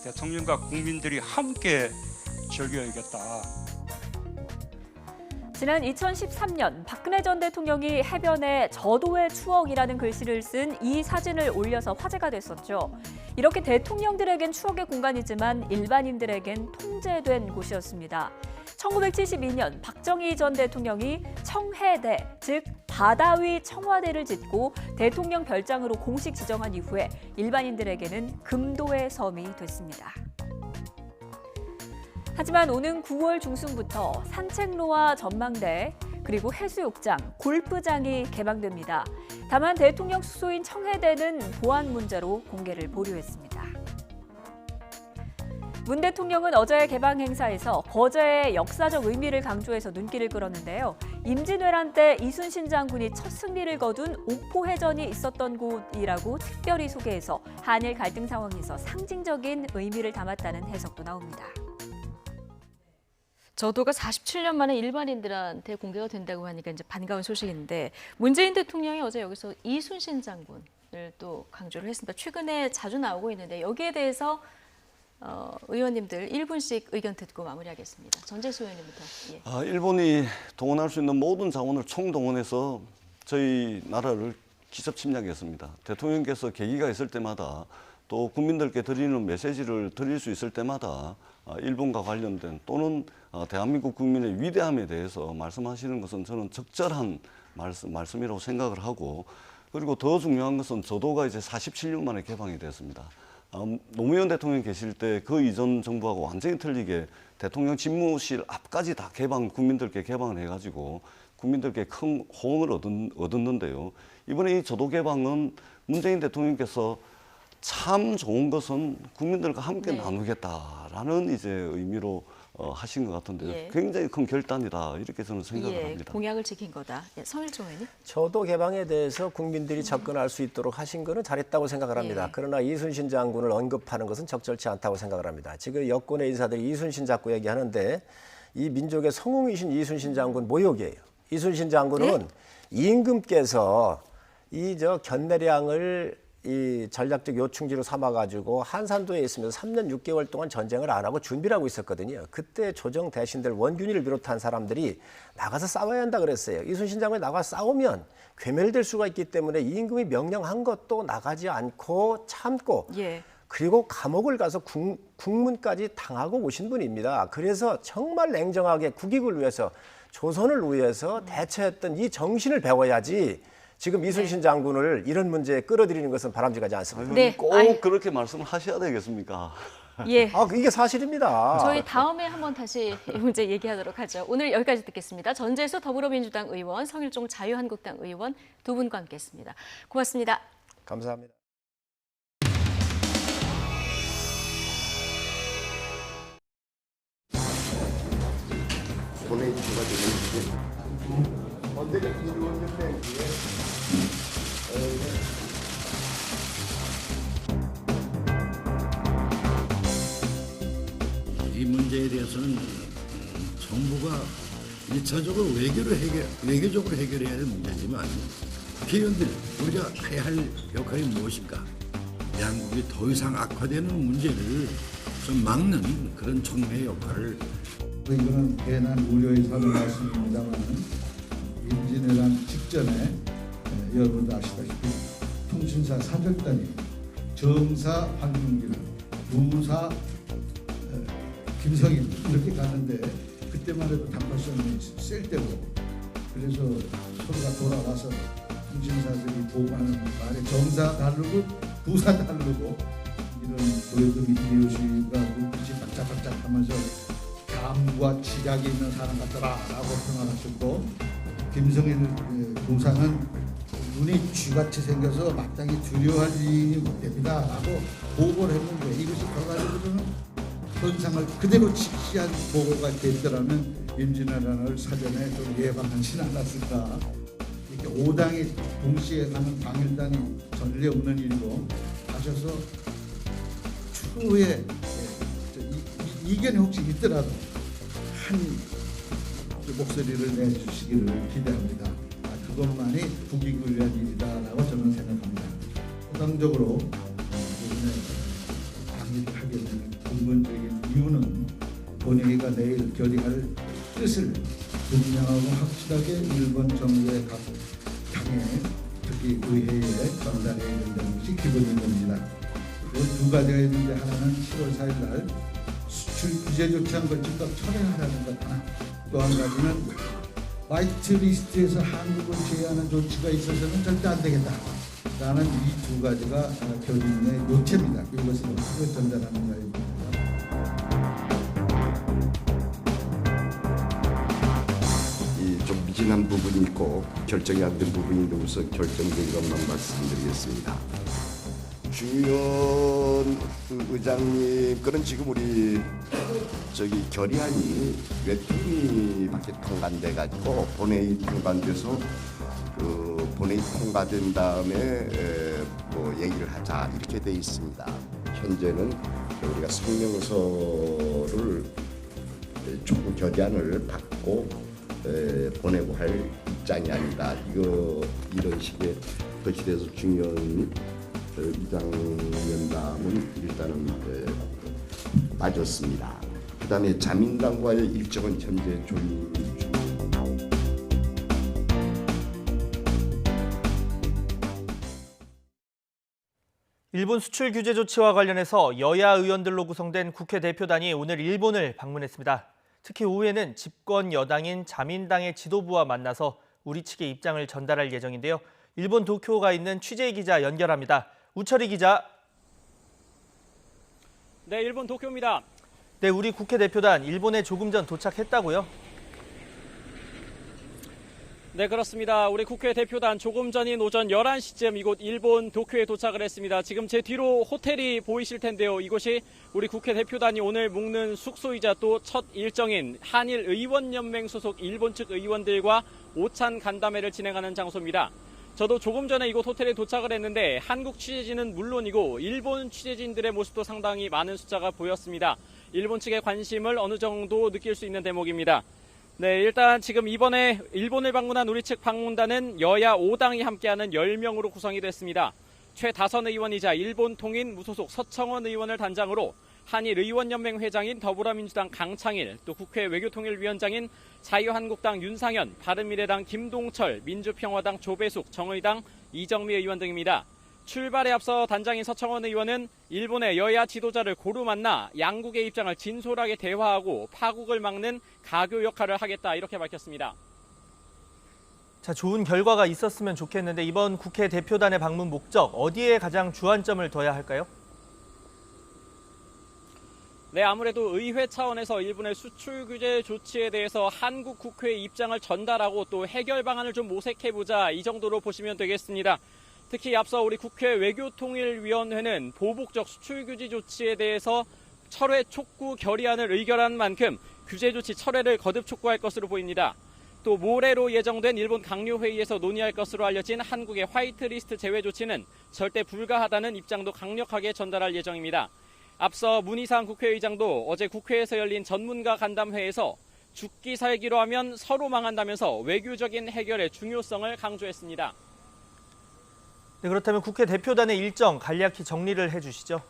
대통령과 국민들이 함께 즐겨야겠다. 지난 2013년 박근혜 전 대통령이 해변에 저도의 추억이라는 글씨를 쓴 이 사진을 올려서 화제가 됐었죠. 이렇게 대통령들에겐 추억의 공간이지만 일반인들에겐 통제된 곳이었습니다. 1972년 박정희 전 대통령이 청해대, 즉 바다 위 청와대를 짓고 대통령 별장으로 공식 지정한 이후에 일반인들에게는 금도의 섬이 됐습니다. 하지만 오는 9월 중순부터 산책로와 전망대, 그리고 해수욕장, 골프장이 개방됩니다. 다만 대통령 숙소인 청해대는 보안 문제로 공개를 보류했습니다. 문 대통령은 어제 개방 행사에서 거제의 역사적 의미를 강조해서 눈길을 끌었는데요. 임진왜란 때 이순신 장군이 첫 승리를 거둔 옥포해전이 있었던 곳이라고 특별히 소개해서 한일 갈등 상황에서 상징적인 의미를 담았다는 해석도 나옵니다. 저도가 47년 만에 일반인들한테 공개가 된다고 하니까 이제 반가운 소식인데 문재인 대통령이 어제 여기서 이순신 장군을 또 강조를 했습니다. 최근에 자주 나오고 있는데 여기에 대해서 의원님들 1분씩 의견 듣고 마무리하겠습니다. 전재수 의원님부터. 예. 일본이 동원할 수 있는 모든 자원을 총동원해서 저희 나라를 기습 침략했습니다. 대통령께서 계기가 있을 때마다 또 국민들께 드리는 메시지를 드릴 수 있을 때마다 일본과 관련된 또는 대한민국 국민의 위대함에 대해서 말씀하시는 것은 저는 적절한 말씀이라고 생각을 하고, 그리고 더 중요한 것은 저도가 이제 47년 만에 개방이 됐습니다. 노무현 대통령 계실 때 그 이전 정부하고 완전히 틀리게 대통령 집무실 앞까지 다 국민들께 개방을 해가지고 국민들께 큰 호응을 얻었는데요. 이번에 이 저도 개방은 문재인 대통령께서 참 좋은 것은 국민들과 함께 나누겠다라는 이제 의미로 하신 것 같은데요. 예. 굉장히 큰 결단이다 이렇게 저는 생각을 합니다. 공약을 지킨 거다. 성일종 의원님. 저도 개방에 대해서 국민들이 접근할 수 있도록 하신 거는 잘했다고 생각을 합니다. 그러나 이순신 장군을 언급하는 것은 적절치 않다고 생각을 합니다. 지금 여권의 인사들이 이순신 자꾸 얘기하는데 이 민족의 성웅이신 이순신 장군 모욕이에요. 이순신 장군은 임금께서 이 견내량을 이 전략적 요충지로 삼아가지고 한산도에 있으면서 3년 6개월 동안 전쟁을 안 하고 준비를 하고 있었거든요. 그때 조정 대신들 원균이를 비롯한 사람들이 나가서 싸워야 한다 그랬어요. 이순신 장군이 나가서 싸우면 괴멸될 수가 있기 때문에 임금이 명령한 것도 나가지 않고 참고 그리고 감옥을 가서 국문까지 당하고 오신 분입니다. 그래서 정말 냉정하게 국익을 위해서 조선을 위해서 대처했던 이 정신을 배워야지 지금 이순신 장군을 이런 문제에 끌어들이는 것은 바람직하지 않습니다. 꼭 그렇게 말씀을 하셔야 되겠습니까? 예. 이게 사실입니다. 저희 다음에 한번 다시 이 문제 얘기하도록 하죠. 오늘 여기까지 듣겠습니다. 전재수 더불어민주당 의원, 성일종 자유한국당 의원 두 분과 함께했습니다. 고맙습니다. 감사합니다. 보내주가 되는 언제가 일본연맹 이 문제에 대해서는 정부가 1차적으로 외교적으로 해결해야 할 문제지만 국회의원들 우리가 해야 할 역할이 무엇인가? 양국이 더 이상 악화되는 문제를 좀 막는 그런 총리의 역할을 이거는 괜한 우려의 사는 말씀입니다만 임진왜란 직전에 여러분도 아시다시피 통신사 사절단이 정사 황민기는 부사 김성인 이렇게 갔는데 그때만 해도 단발성이 셀 때고 그래서 서로가 돌아와서 통신사들이 보고하는 말에 정사 다르고 부사 다르고 이런 도요토미 히데요시가 눈빛이 반짝반짝하면서 감과 치약이 있는 사람 같더라라고 평가하셨고 김성인 부사는 눈이 쥐같이 생겨서 마땅히 두려워할 일이 못 됩니다라고 보고를 했는데 이것이 결과적으로는 현상을 그대로 직시한 보고가 됐더라면 임진왜란을 사전에 좀 예방하지 않았을까. 이렇게 5당이 동시에 가는 방일단이 전례 없는 일이고 하셔서 추후에 이견이 혹시 있더라도 한 목소리를 내주시기를 기대합니다. 그것만이 국익을 위한 일이다라고 저는 생각합니다. 포상적으로 방위를 하게 되는 근본적인 이유는 본회의가 내일 결의할 뜻을 분명하고 확실하게 일본 정부의 각 당에 특히 의회에 전달해야 된다는 것이 기본인 겁니다. 그 두 가지가 있는데 하나는 7월 4일 날 수출 규제 조치한 걸 즉각 철회하라는 것 하나, 또 한 가지는 화이트리스트에서 한국을 제외하는 조치가 있어서는 절대 안 되겠다. 라는 이 두 가지가 결의문의 요체입니다. 이것을 크게 전달하는 바입니다. 좀 미진한 부분이 있고 결정이 안 된 부분이 있는데 우선 결정된 것만 말씀드리겠습니다. 주의원 의장님, 그런 지금 우리 결의안이 외통위밖에 통과돼 가지고 본회의 통과돼서 본회의 통과된 다음에 뭐 얘기를 하자 이렇게 돼 있습니다. 현재는 우리가 성명서를 총 결의안을 받고 보내고 할 입장이 아니다. 이런 식의 거실에서 중요한 의장 면담은 일단은 빠졌습니다. 그다음에 자민당과의 일정은 현재 조율 중. 일본 수출 규제 조치와 관련해서 여야 의원들로 구성된 국회 대표단이 오늘 일본을 방문했습니다. 특히 오후에는 집권 여당인 자민당의 지도부와 만나서 우리 측의 입장을 전달할 예정인데요. 일본 도쿄가 있는 취재 기자 연결합니다. 우철이 기자. 네, 일본 도쿄입니다. 네, 우리 국회 대표단 일본에 조금 전 도착했다고요? 네, 그렇습니다. 우리 국회 대표단 조금 전인 오전 11시쯤 이곳 일본 도쿄에 도착을 했습니다. 지금 제 뒤로 호텔이 보이실 텐데요. 이곳이 우리 국회 대표단이 오늘 묵는 숙소이자 또 첫 일정인 한일의원연맹 소속 일본 측 의원들과 오찬 간담회를 진행하는 장소입니다. 저도 조금 전에 이곳 호텔에 도착을 했는데 한국 취재진은 물론이고 일본 취재진들의 모습도 상당히 많은 숫자가 보였습니다. 일본 측의 관심을 어느 정도 느낄 수 있는 대목입니다. 네, 일단 지금 이번에 일본을 방문한 우리 측 방문단은 여야 5당이 함께하는 10명으로 구성이 됐습니다. 최다선 의원이자 일본 통인 무소속 서청원 의원을 단장으로 한일의원연맹 회장인 더불어민주당 강창일, 또 국회 외교통일위원장인 자유한국당 윤상현, 바른미래당 김동철, 민주평화당 조배숙, 정의당 이정미 의원 등입니다. 출발에 앞서 단장인 서청원 의원은 일본의 여야 지도자를 고루 만나 양국의 입장을 진솔하게 대화하고 파국을 막는 가교 역할을 하겠다, 이렇게 밝혔습니다. 자, 좋은 결과가 있었으면 좋겠는데 이번 국회 대표단의 방문 목적 어디에 가장 주안점을 둬야 할까요? 네, 아무래도 의회 차원에서 일본의 수출 규제 조치에 대해서 한국 국회의 입장을 전달하고 또 해결 방안을 좀 모색해보자, 이 정도로 보시면 되겠습니다. 특히 앞서 우리 국회 외교통일위원회는 보복적 수출 규제 조치에 대해서 철회 촉구 결의안을 의결한 만큼 규제 조치 철회를 거듭 촉구할 것으로 보입니다. 또 모레로 예정된 일본 강요회의에서 논의할 것으로 알려진 한국의 화이트리스트 제외 조치는 절대 불가하다는 입장도 강력하게 전달할 예정입니다. 앞서 문희상 국회의장도 어제 국회에서 열린 전문가 간담회에서 죽기 살기로 하면 서로 망한다면서 외교적인 해결의 중요성을 강조했습니다. 네, 그렇다면 국회 대표단의 일정 간략히 정리를 해주시죠.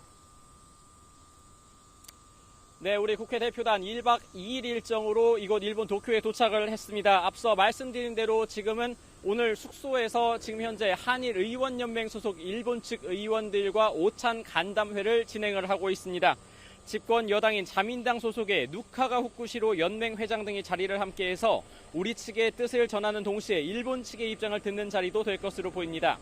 네, 우리 국회 대표단 1박 2일 일정으로 이곳 일본 도쿄에 도착을 했습니다. 앞서 말씀드린 대로 지금은 오늘 숙소에서 지금 현재 한일의원연맹 소속 일본 측 의원들과 오찬 간담회를 진행을 하고 있습니다. 집권 여당인 자민당 소속의 누카가 후쿠시로 연맹 회장 등이 자리를 함께해서 우리 측의 뜻을 전하는 동시에 일본 측의 입장을 듣는 자리도 될 것으로 보입니다.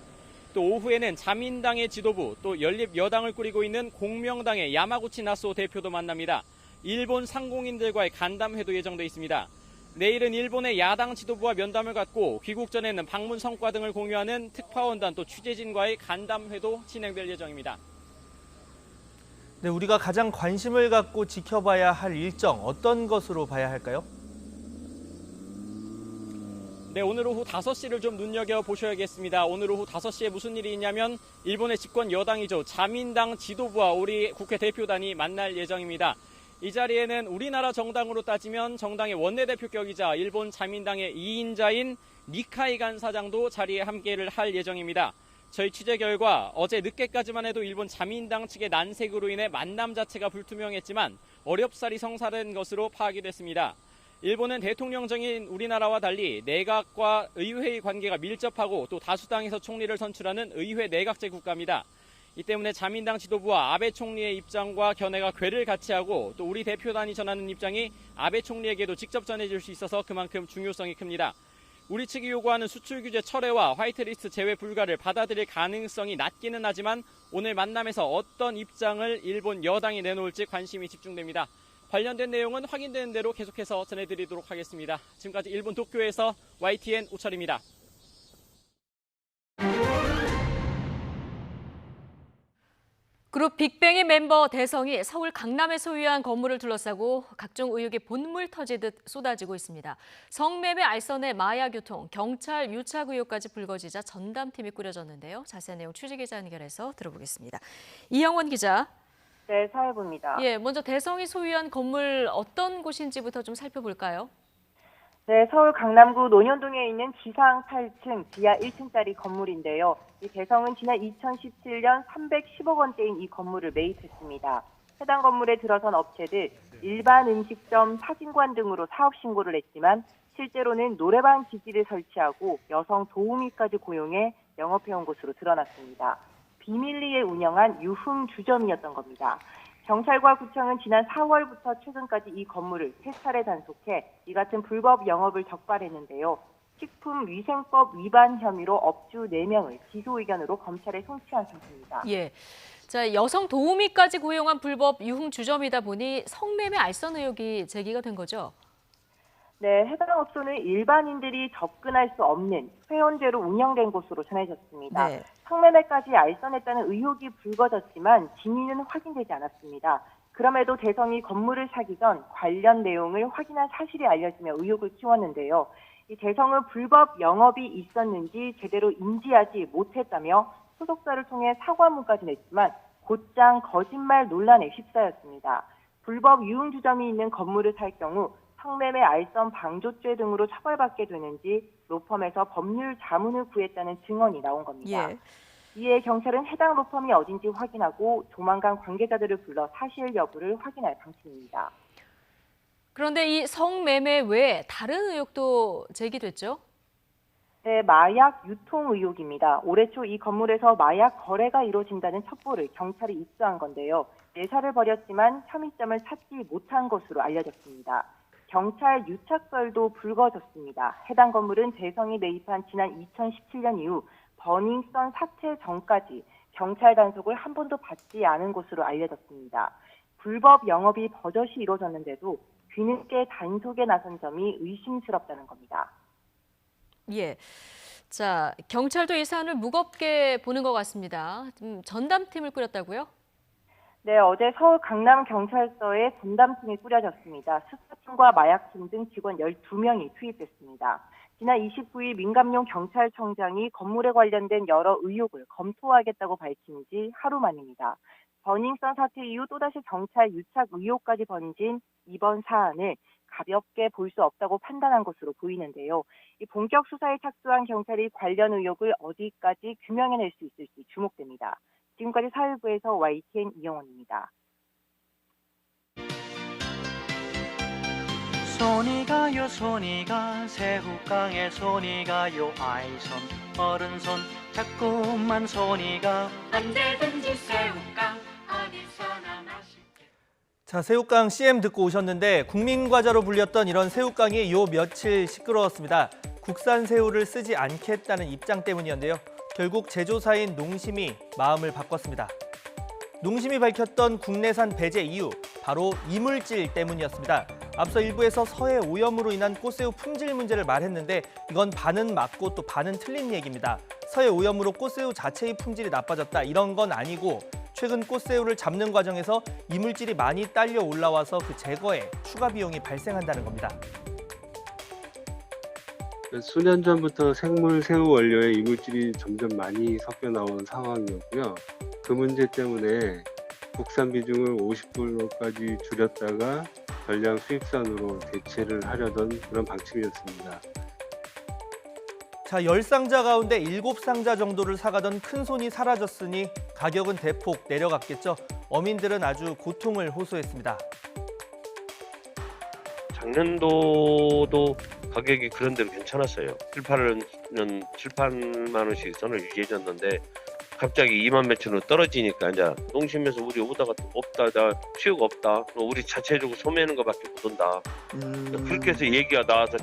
또 오후에는 자민당의 지도부, 또 연립 여당을 꾸리고 있는 공명당의 야마구치 나소 대표도 만납니다. 일본 상공인들과의 간담회도 예정돼 있습니다. 내일은 일본의 야당 지도부와 면담을 갖고 귀국 전에는 방문 성과 등을 공유하는 특파원단 또 취재진과의 간담회도 진행될 예정입니다. 네, 우리가 가장 관심을 갖고 지켜봐야 할 일정 어떤 것으로 봐야 할까요? 네, 오늘 오후 5시를 좀 눈여겨보셔야겠습니다. 오늘 오후 5시에 무슨 일이 있냐면 일본의 집권 여당이죠. 자민당 지도부와 우리 국회 대표단이 만날 예정입니다. 이 자리에는 우리나라 정당으로 따지면 정당의 원내대표격이자 일본 자민당의 2인자인 니카이 간 사장도 자리에 함께를 할 예정입니다. 저희 취재 결과 어제 늦게까지만 해도 일본 자민당 측의 난색으로 인해 만남 자체가 불투명했지만 어렵사리 성사된 것으로 파악이 됐습니다. 일본은 대통령정인 우리나라와 달리 내각과 의회의 관계가 밀접하고 또 다수당에서 총리를 선출하는 의회 내각제 국가입니다. 이 때문에 자민당 지도부와 아베 총리의 입장과 견해가 궤를 같이 하고 또 우리 대표단이 전하는 입장이 아베 총리에게도 직접 전해질 수 있어서 그만큼 중요성이 큽니다. 우리 측이 요구하는 수출 규제 철회와 화이트리스트 제외 불가를 받아들일 가능성이 낮기는 하지만 오늘 만남에서 어떤 입장을 일본 여당이 내놓을지 관심이 집중됩니다. 관련된 내용은 확인되는 대로 계속해서 전해드리도록 하겠습니다. 지금까지 일본 도쿄에서 YTN 우철입니다. 그룹 빅뱅의 멤버 대성이 서울 강남에 소유한 건물을 둘러싸고 각종 의혹이 본물 터지듯 쏟아지고 있습니다. 성매매 알선의 마약 유통, 경찰 유착 의혹까지 불거지자 전담팀이 꾸려졌는데요. 자세한 내용 취재기자 연결해서 들어보겠습니다. 이영원 기자. 네, 사회부입니다. 예, 먼저 대성이 소유한 건물 어떤 곳인지부터 좀 살펴볼까요? 네, 서울 강남구 논현동에 있는 지상 8층, 지하 1층짜리 건물인데요. 이 대성은 지난 2017년 310억 원대인 이 건물을 매입했습니다. 해당 건물에 들어선 업체들 일반 음식점, 사진관 등으로 사업 신고를 했지만 실제로는 노래방 기지를 설치하고 여성 도우미까지 고용해 영업해온 것으로 드러났습니다. 비밀리에 운영한 유흥주점이었던 겁니다. 경찰과 구청은 지난 4월부터 최근까지 이 건물을 3차례 단속해 이 같은 불법 영업을 적발했는데요. 식품위생법 위반 혐의로 업주 4명을 기소 의견으로 검찰에 송치한 상태입니다. 예. 자, 여성 도우미까지 고용한 불법 유흥주점이다 보니 성매매 알선 의혹이 제기가 된 거죠? 네, 해당 업소는 일반인들이 접근할 수 없는 회원제로 운영된 곳으로 전해졌습니다. 네. 성매매까지 알선했다는 의혹이 불거졌지만 진위는 확인되지 않았습니다. 그럼에도 대성이 건물을 사기 전 관련 내용을 확인한 사실이 알려지며 의혹을 키웠는데요. 이 대성은 불법 영업이 있었는지 제대로 인지하지 못했다며 소속사를 통해 사과문까지 냈지만 곧장 거짓말 논란에 휩싸였습니다. 불법 유흥주점이 있는 건물을 살 경우 성매매 알선 방조죄 등으로 처벌받게 되는지 로펌에서 법률 자문을 구했다는 증언이 나온 겁니다. 예. 이에 경찰은 해당 로펌이 어딘지 확인하고 조만간 관계자들을 불러 사실 여부를 확인할 방침입니다. 그런데 이 성매매 외에 다른 의혹도 제기됐죠? 네, 마약 유통 의혹입니다. 올해 초 이 건물에서 마약 거래가 이루어진다는 첩보를 경찰이 입수한 건데요. 내사를 벌였지만 혐의점을 찾지 못한 것으로 알려졌습니다. 경찰 유착설도 불거졌습니다. 해당 건물은 대성이 매입한 지난 2017년 이후 버닝썬 사태 전까지 경찰 단속을 한 번도 받지 않은 것으로 알려졌습니다. 불법 영업이 버젓이 이루어졌는데도 뒤늦게 단속에 나선 점이 의심스럽다는 겁니다. 예. 자, 경찰도 이 사안을 무겁게 보는 것 같습니다. 전담팀을 꾸렸다고요? 네, 어제 서울 강남경찰서에 전담팀이 꾸려졌습니다. 수사팀과 마약팀 등 직원 12명이 투입됐습니다. 지난 29일 민감용 경찰청장이 건물에 관련된 여러 의혹을 검토하겠다고 밝힌 지 하루 만입니다. 버닝썬 사태 이후 또다시 경찰 유착 의혹까지 번진 이번 사안을 가볍게 볼 수 없다고 판단한 것으로 보이는데요. 이 본격 수사에 착수한 경찰이 관련 의혹을 어디까지 규명해낼 수 있을지 주목됩니다. 지금까지 사회부에서 YTN 이영원입니다. 손이 가요 손이 가 새우깡에 손이 가요 아이손 어른손 자꾸만 손이 가 언제든지 새우깡 어디서나 맛있게. 자, 새우깡 CM 듣고 오셨는데 국민과자로 불렸던 이런 새우깡이 요 며칠 시끄러웠습니다. 국산 새우를 쓰지 않겠다는 입장 때문이었는데요. 결국 제조사인 농심이 마음을 바꿨습니다. 농심이 밝혔던 국내산 배제 이유, 바로 이물질 때문이었습니다. 앞서 일부에서 서해 오염으로 인한 꽃새우 품질 문제를 말했는데 이건 반은 맞고 또 반은 틀린 얘기입니다. 서해 오염으로 꽃새우 자체의 품질이 나빠졌다, 이런 건 아니고 최근 꽃새우를 잡는 과정에서 이물질이 많이 딸려 올라와서 그 제거에 추가 비용이 발생한다는 겁니다. 수년 전부터 생물 새우 원료에 이물질이 점점 많이 섞여 나온 상황이었고요. 그 문제 때문에 국산 비중을 50%까지 줄였다가 전량 수입산으로 대체를 하려던 그런 방침이었습니다. 자, 10상자 가운데 7상자 정도를 사가던 큰손이 사라졌으니 가격은 대폭 내려갔겠죠. 어민들은 아주 고통을 호소했습니다. 작년도도 가격이 그런 대로 괜찮았어요. 7-8만 원씩 선을 유지해줬는데 갑자기 2만 몇천 원 떨어지니까 이제 농심에서 우리 오다가 없다, 수요가 없다, 우리 자체적으로 소매하는 것밖에 못 온다. 그렇게 해서 얘기가 나와서.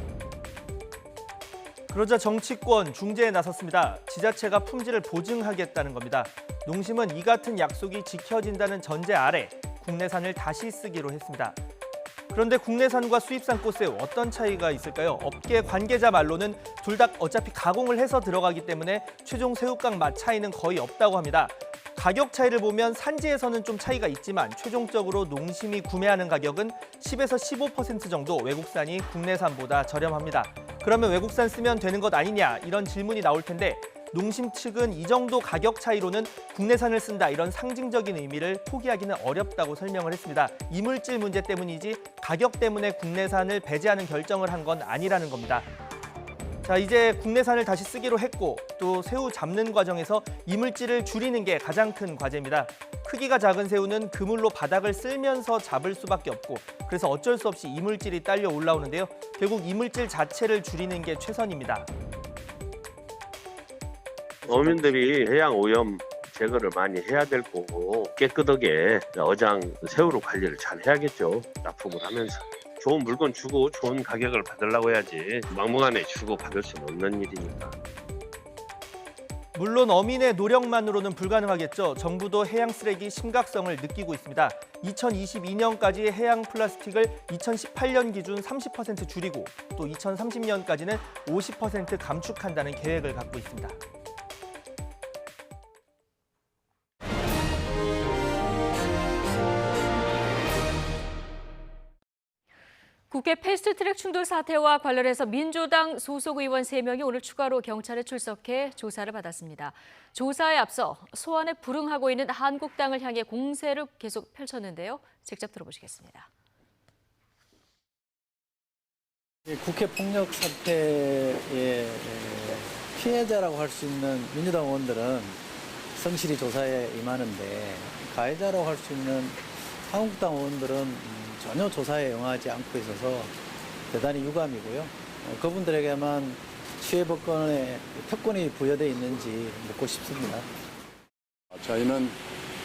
그러자 정치권 중재에 나섰습니다. 지자체가 품질을 보증하겠다는 겁니다. 농심은 이 같은 약속이 지켜진다는 전제 아래 국내산을 다시 쓰기로 했습니다. 그런데 국내산과 수입산 꽃새우 어떤 차이가 있을까요? 업계 관계자 말로는 둘 다 어차피 가공을 해서 들어가기 때문에 최종 새우깡 맛 차이는 거의 없다고 합니다. 가격 차이를 보면 산지에서는 좀 차이가 있지만 최종적으로 농심이 구매하는 가격은 10에서 15% 정도 외국산이 국내산보다 저렴합니다. 그러면 외국산 쓰면 되는 것 아니냐, 이런 질문이 나올 텐데 농심 측은 이 정도 가격 차이로는 국내산을 쓴다, 이런 상징적인 의미를 포기하기는 어렵다고 설명을 했습니다. 이물질 문제 때문이지 가격 때문에 국내산을 배제하는 결정을 한 건 아니라는 겁니다. 자, 이제 국내산을 다시 쓰기로 했고 또 새우 잡는 과정에서 이물질을 줄이는 게 가장 큰 과제입니다. 크기가 작은 새우는 그물로 바닥을 쓸면서 잡을 수밖에 없고 그래서 어쩔 수 없이 이물질이 딸려 올라오는데요. 결국 이물질 자체를 줄이는 게 최선입니다. 어민들이 해양 오염 제거를 많이 해야 될 거고 깨끗하게 어장 새우로 관리를 잘 해야겠죠. 납품을 하면서 좋은 물건 주고 좋은 가격을 받으려고 해야지 막무가내 주고 받을 수는 없는 일이니까. 물론 어민의 노력만으로는 불가능하겠죠. 정부도 해양 쓰레기 심각성을 느끼고 있습니다. 2022년까지 해양 플라스틱을 2018년 기준 30% 줄이고 또 2030년까지는 50% 감축한다는 계획을 갖고 있습니다. 국회 패스트트랙 충돌 사태와 관련해서 민주당 소속 의원 3명이 오늘 추가로 경찰에 출석해 조사를 받았습니다. 조사에 앞서 소환에 불응하고 있는 한국당을 향해 공세를 계속 펼쳤는데요. 직접 들어보시겠습니다. 국회 폭력 사태의 피해자라고 할 수 있는 민주당 의원들은 성실히 조사에 임하는데 가해자라고 할 수 있는 한국당 의원들은 전혀 조사에 응하지 않고 있어서 대단히 유감이고요. 그분들에게만 취해법권의 특권이 부여되어 있는지 묻고 싶습니다. 저희는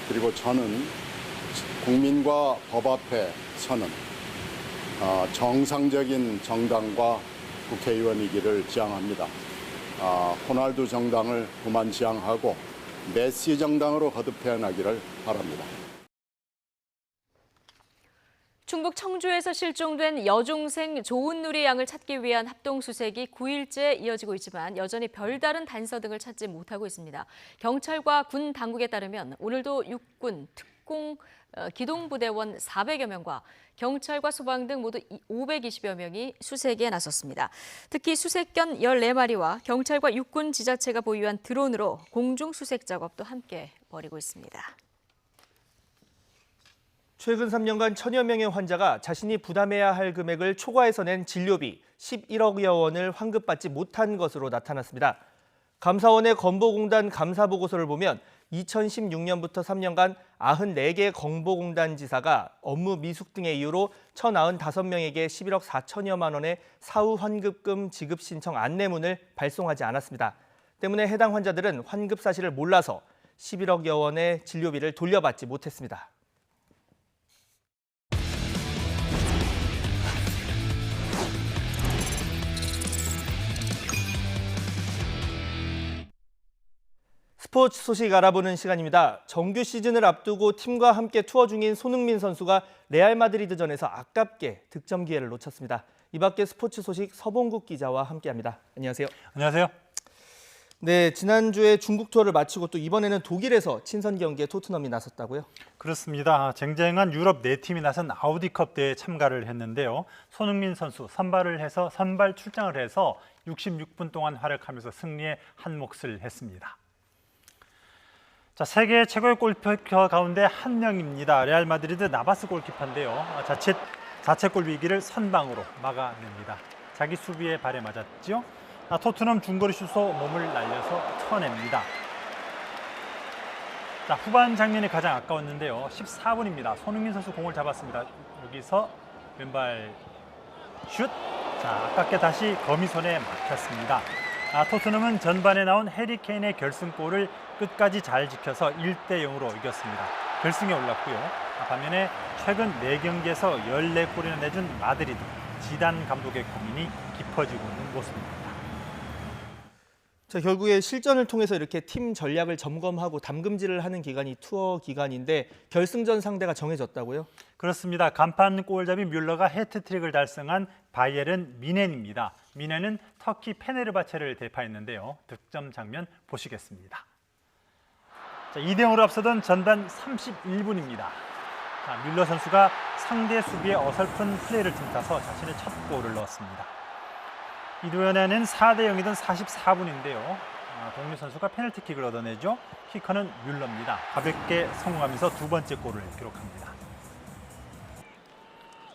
그리고 저는 국민과 법 앞에 서는 정상적인 정당과 국회의원이기를 지향합니다. 호날두 정당을 그만 지향하고 메시 정당으로 거듭 태어나기를 바랍니다. 충북 청주에서 실종된 여중생 조은누리 양을 찾기 위한 합동수색이 9일째 이어지고 있지만 여전히 별다른 단서 등을 찾지 못하고 있습니다. 경찰과 군 당국에 따르면 오늘도 육군, 특공, 기동부대원 400여 명과 경찰과 소방 등 모두 520여 명이 수색에 나섰습니다. 특히 수색견 14마리와 경찰과 육군 지자체가 보유한 드론으로 공중 수색 작업도 함께 벌이고 있습니다. 최근 3년간 천여 명의 환자가 자신이 부담해야 할 금액을 초과해서 낸 진료비 11억여 원을 환급받지 못한 것으로 나타났습니다. 감사원의 건보공단 감사보고서를 보면 2016년부터 3년간 94개 건보공단 지사가 업무 미숙 등의 이유로 1,095명에게 11억 4천여만 원의 사후 환급금 지급 신청 안내문을 발송하지 않았습니다. 때문에 해당 환자들은 환급 사실을 몰라서 11억여 원의 진료비를 돌려받지 못했습니다. 스포츠 소식 알아보는 시간입니다. 정규 시즌을 앞두고 팀과 함께 투어 중인 손흥민 선수가 레알 마드리드전에서 아깝게 득점 기회를 놓쳤습니다. 이 밖에 스포츠 소식 서봉국 기자와 함께합니다. 안녕하세요. 안녕하세요. 네, 지난주에 중국 투어를 마치고 또 이번에는 독일에서 친선 경기에 토트넘이 나섰다고요? 그렇습니다. 쟁쟁한 유럽 4팀이 나선 아우디컵 대회에 참가를 했는데요. 손흥민 선수 선발 출장을 해서 66분 동안 활약하면서 승리에 한 몫을 했습니다. 자, 세계 최고의 골키퍼 가운데 한 명입니다. 레알 마드리드 나바스 골키퍼인데요. 자책골 위기를 선방으로 막아냅니다. 자기 수비의 발에 맞았죠. 토트넘 중거리 슛으로 몸을 날려서 쳐냅니다. 자, 후반 장면이 가장 아까웠는데요. 14분입니다. 손흥민 선수 공을 잡았습니다. 여기서 왼발 슛. 자, 아깝게 다시 거미손에 막혔습니다. 토트넘은 전반에 나온 해리 케인의 결승골을 끝까지 잘 지켜서 1대0으로 이겼습니다. 결승에 올랐고요. 반면에 최근 4경기에서 14골이나 내준 마드리드, 지단 감독의 고민이 깊어지고 있는 모습입니다. 자, 결국에 실전을 통해서 이렇게 팀 전략을 점검하고 담금질을 하는 기간이 투어 기간인데 결승전 상대가 정해졌다고요? 그렇습니다. 간판 골잡이 뮬러가 해트트릭을 달성한 바이에른 미넨입니다. 미넨은 터키 페네르바체를 대파했는데요. 득점 장면 보시겠습니다. 자, 2대0으로 앞서던 전반 31분입니다. 뮬러 선수가 상대 수비의 어설픈 플레이를 틈타서 자신의 첫 골을 넣었습니다. 이후에는 4대0이던 44분인데요. 동료 선수가 페널티킥을 얻어내죠. 키커는 뮬러입니다. 가볍게 성공하면서 두 번째 골을 기록합니다.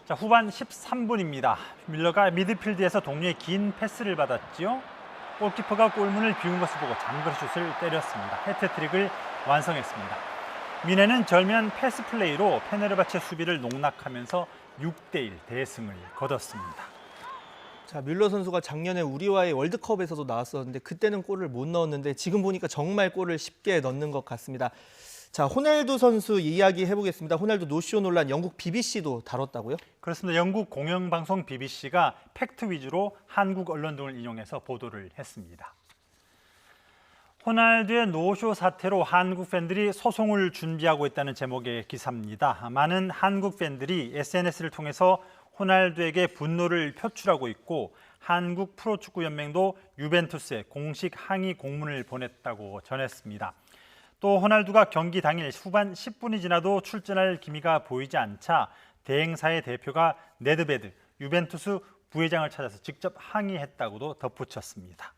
자, 후반 13분입니다. 뮬러가 미드필드에서 동료의 긴 패스를 받았죠. 골키퍼가 골문을 비운 것을 보고 장거리 슛을 때렸습니다. 해트트릭을 완성했습니다. 미네는 절묘한 패스 플레이로 페네르바체 수비를 농락하면서 6대1 대승을 거뒀습니다. 자, 뮬러 선수가 작년에 우리와의 월드컵에서도 나왔었는데 그때는 골을 못 넣었는데 지금 보니까 정말 골을 쉽게 넣는 것 같습니다. 자, 호날두 선수 이야기 해보겠습니다. 호날두 노쇼 논란 영국 BBC도 다뤘다고요? 그렇습니다. 영국 공영방송 BBC가 팩트 위주로 한국 언론 등을 인용해서 보도를 했습니다. 호날두의 노쇼 사태로 한국 팬들이 소송을 준비하고 있다는 제목의 기사입니다. 많은 한국 팬들이 SNS를 통해서 호날두에게 분노를 표출하고 있고 한국 프로축구연맹도 유벤투스에 공식 항의 공문을 보냈다고 전했습니다. 또 호날두가 경기 당일 후반 10분이 지나도 출전할 기미가 보이지 않자 대행사의 대표가 네드베드 유벤투스 부회장을 찾아서 직접 항의했다고도 덧붙였습니다.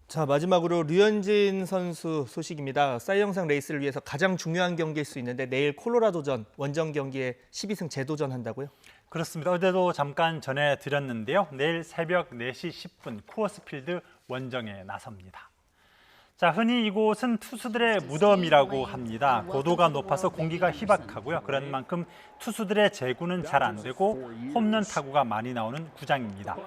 자, 마지막으로 류현진 선수 소식입니다. 싸이 영상 레이스를 위해서 가장 중요한 경기일 수 있는데 내일 콜로라도전 원정 경기에 12승 재도전한다고요? 그렇습니다. 어제도 잠깐 전해드렸는데요. 내일 새벽 4시 10분 쿠어스필드 원정에 나섭니다. 자, 흔히 이곳은 투수들의 무덤이라고 합니다. 고도가 높아서 공기가 희박하고요. 그런 만큼 투수들의 제구는 잘 안 되고 홈런 타구가 많이 나오는 구장입니다.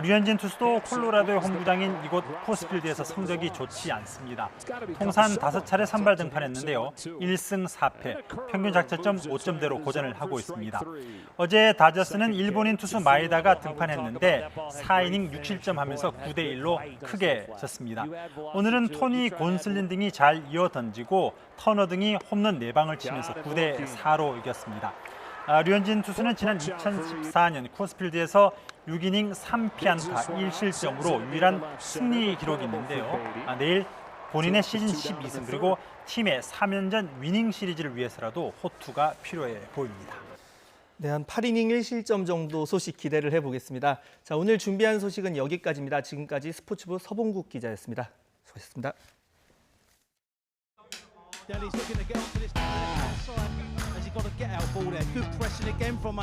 류현진 투수도 콜로라도의 홈구장인 이곳 쿠어스필드에서 성적이 좋지 않습니다. 통산 5차례 선발 등판했는데요. 1승 4패, 평균 작자점 5점대로 고전을 하고 있습니다. 어제 다저스는 일본인 투수 마에다가 등판했는데 4이닝 6실점 하면서 9대1로 크게 졌습니다. 오늘은 토니 곤슬린 등이 잘 이어 던지고 터너 등이 홈런 4방을 치면서 9대4로 이겼습니다. 류현진 투수는 지난 2014년 코스필드에서 6이닝 3피안타 1실점으로 유일한 승리 기록이 있는데요. 내일 본인의 시즌 12승 그리고 팀의 3연전 위닝 시리즈를 위해서라도 호투가 필요해 보입니다. 네, 한 8이닝 1실점 정도 소식 기대를 해보겠습니다. 자, 오늘 준비한 소식은 여기까지입니다. 지금까지 스포츠부 서봉국 기자였습니다. 수고하셨습니다. Daly's looking to get onto this outside as he got a get out ball there. Good pressing again from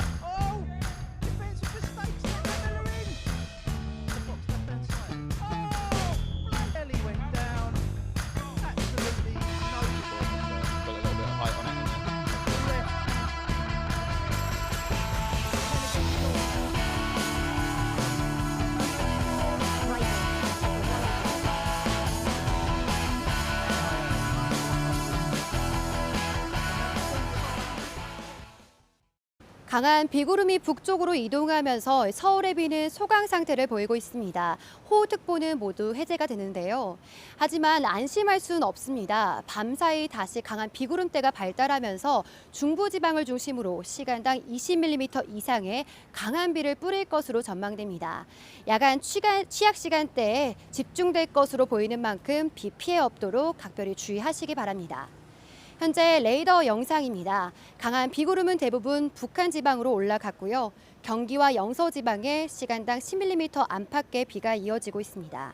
defensive mistakes. They're in. The box left hand side. Daly went down. Absolutely no. Got a little bit of height on it. 강한 비구름이 북쪽으로 이동하면서 서울의 비는 소강 상태를 보이고 있습니다. 호우특보는 모두 해제가 되는데요. 하지만 안심할 수는 없습니다. 밤사이 다시 강한 비구름대가 발달하면서 중부지방을 중심으로 시간당 20mm 이상의 강한 비를 뿌릴 것으로 전망됩니다. 야간 취약 시간대에 집중될 것으로 보이는 만큼 비 피해 없도록 각별히 주의하시기 바랍니다. 현재 레이더 영상입니다. 강한 비구름은 대부분 북한 지방으로 올라갔고요. 경기와 영서 지방에 시간당 10mm 안팎의 비가 이어지고 있습니다.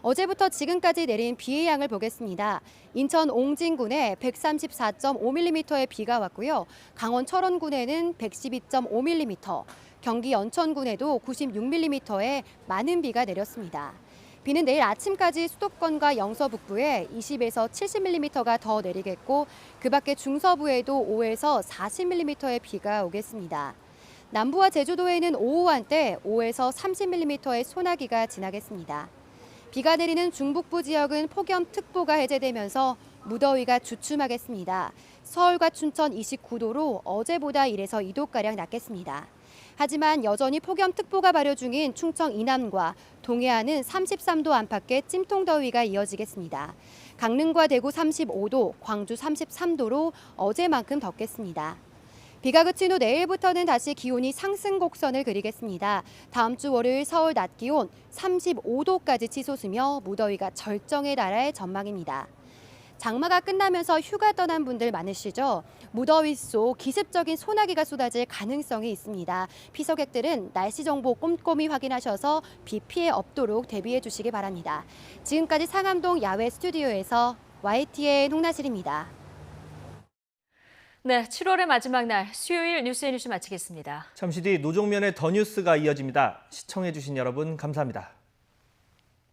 어제부터 지금까지 내린 비의 양을 보겠습니다. 인천 옹진군에 134.5mm의 비가 왔고요. 강원 철원군에는 112.5mm, 경기 연천군에도 96mm의 많은 비가 내렸습니다. 비는 내일 아침까지 수도권과 영서 북부에 20에서 70mm가 더 내리겠고 그 밖에 중서부에도 5에서 40mm의 비가 오겠습니다. 남부와 제주도에는 오후 한때 5에서 30mm의 소나기가 지나겠습니다. 비가 내리는 중북부 지역은 폭염특보가 해제되면서 무더위가 주춤하겠습니다. 서울과 춘천 29도로 어제보다 1에서 2도가량 낮겠습니다. 하지만 여전히 폭염특보가 발효 중인 충청 이남과 동해안은 33도 안팎의 찜통더위가 이어지겠습니다. 강릉과 대구 35도, 광주 33도로 어제만큼 덥겠습니다. 비가 그친 후 내일부터는 다시 기온이 상승 곡선을 그리겠습니다. 다음 주 월요일 서울 낮 기온 35도까지 치솟으며 무더위가 절정에 달할 전망입니다. 장마가 끝나면서 휴가 떠난 분들 많으시죠? 무더위 속 기습적인 소나기가 쏟아질 가능성이 있습니다. 피서객들은 날씨 정보 꼼꼼히 확인하셔서 비 피해 없도록 대비해 주시기 바랍니다. 지금까지 상암동 야외 스튜디오에서 YTN 홍나실입니다. 네, 7월의 마지막 날 수요일 뉴스앤뉴스 마치겠습니다. 잠시 뒤 노종면의 더 뉴스가 이어집니다. 시청해 주신 여러분 감사합니다.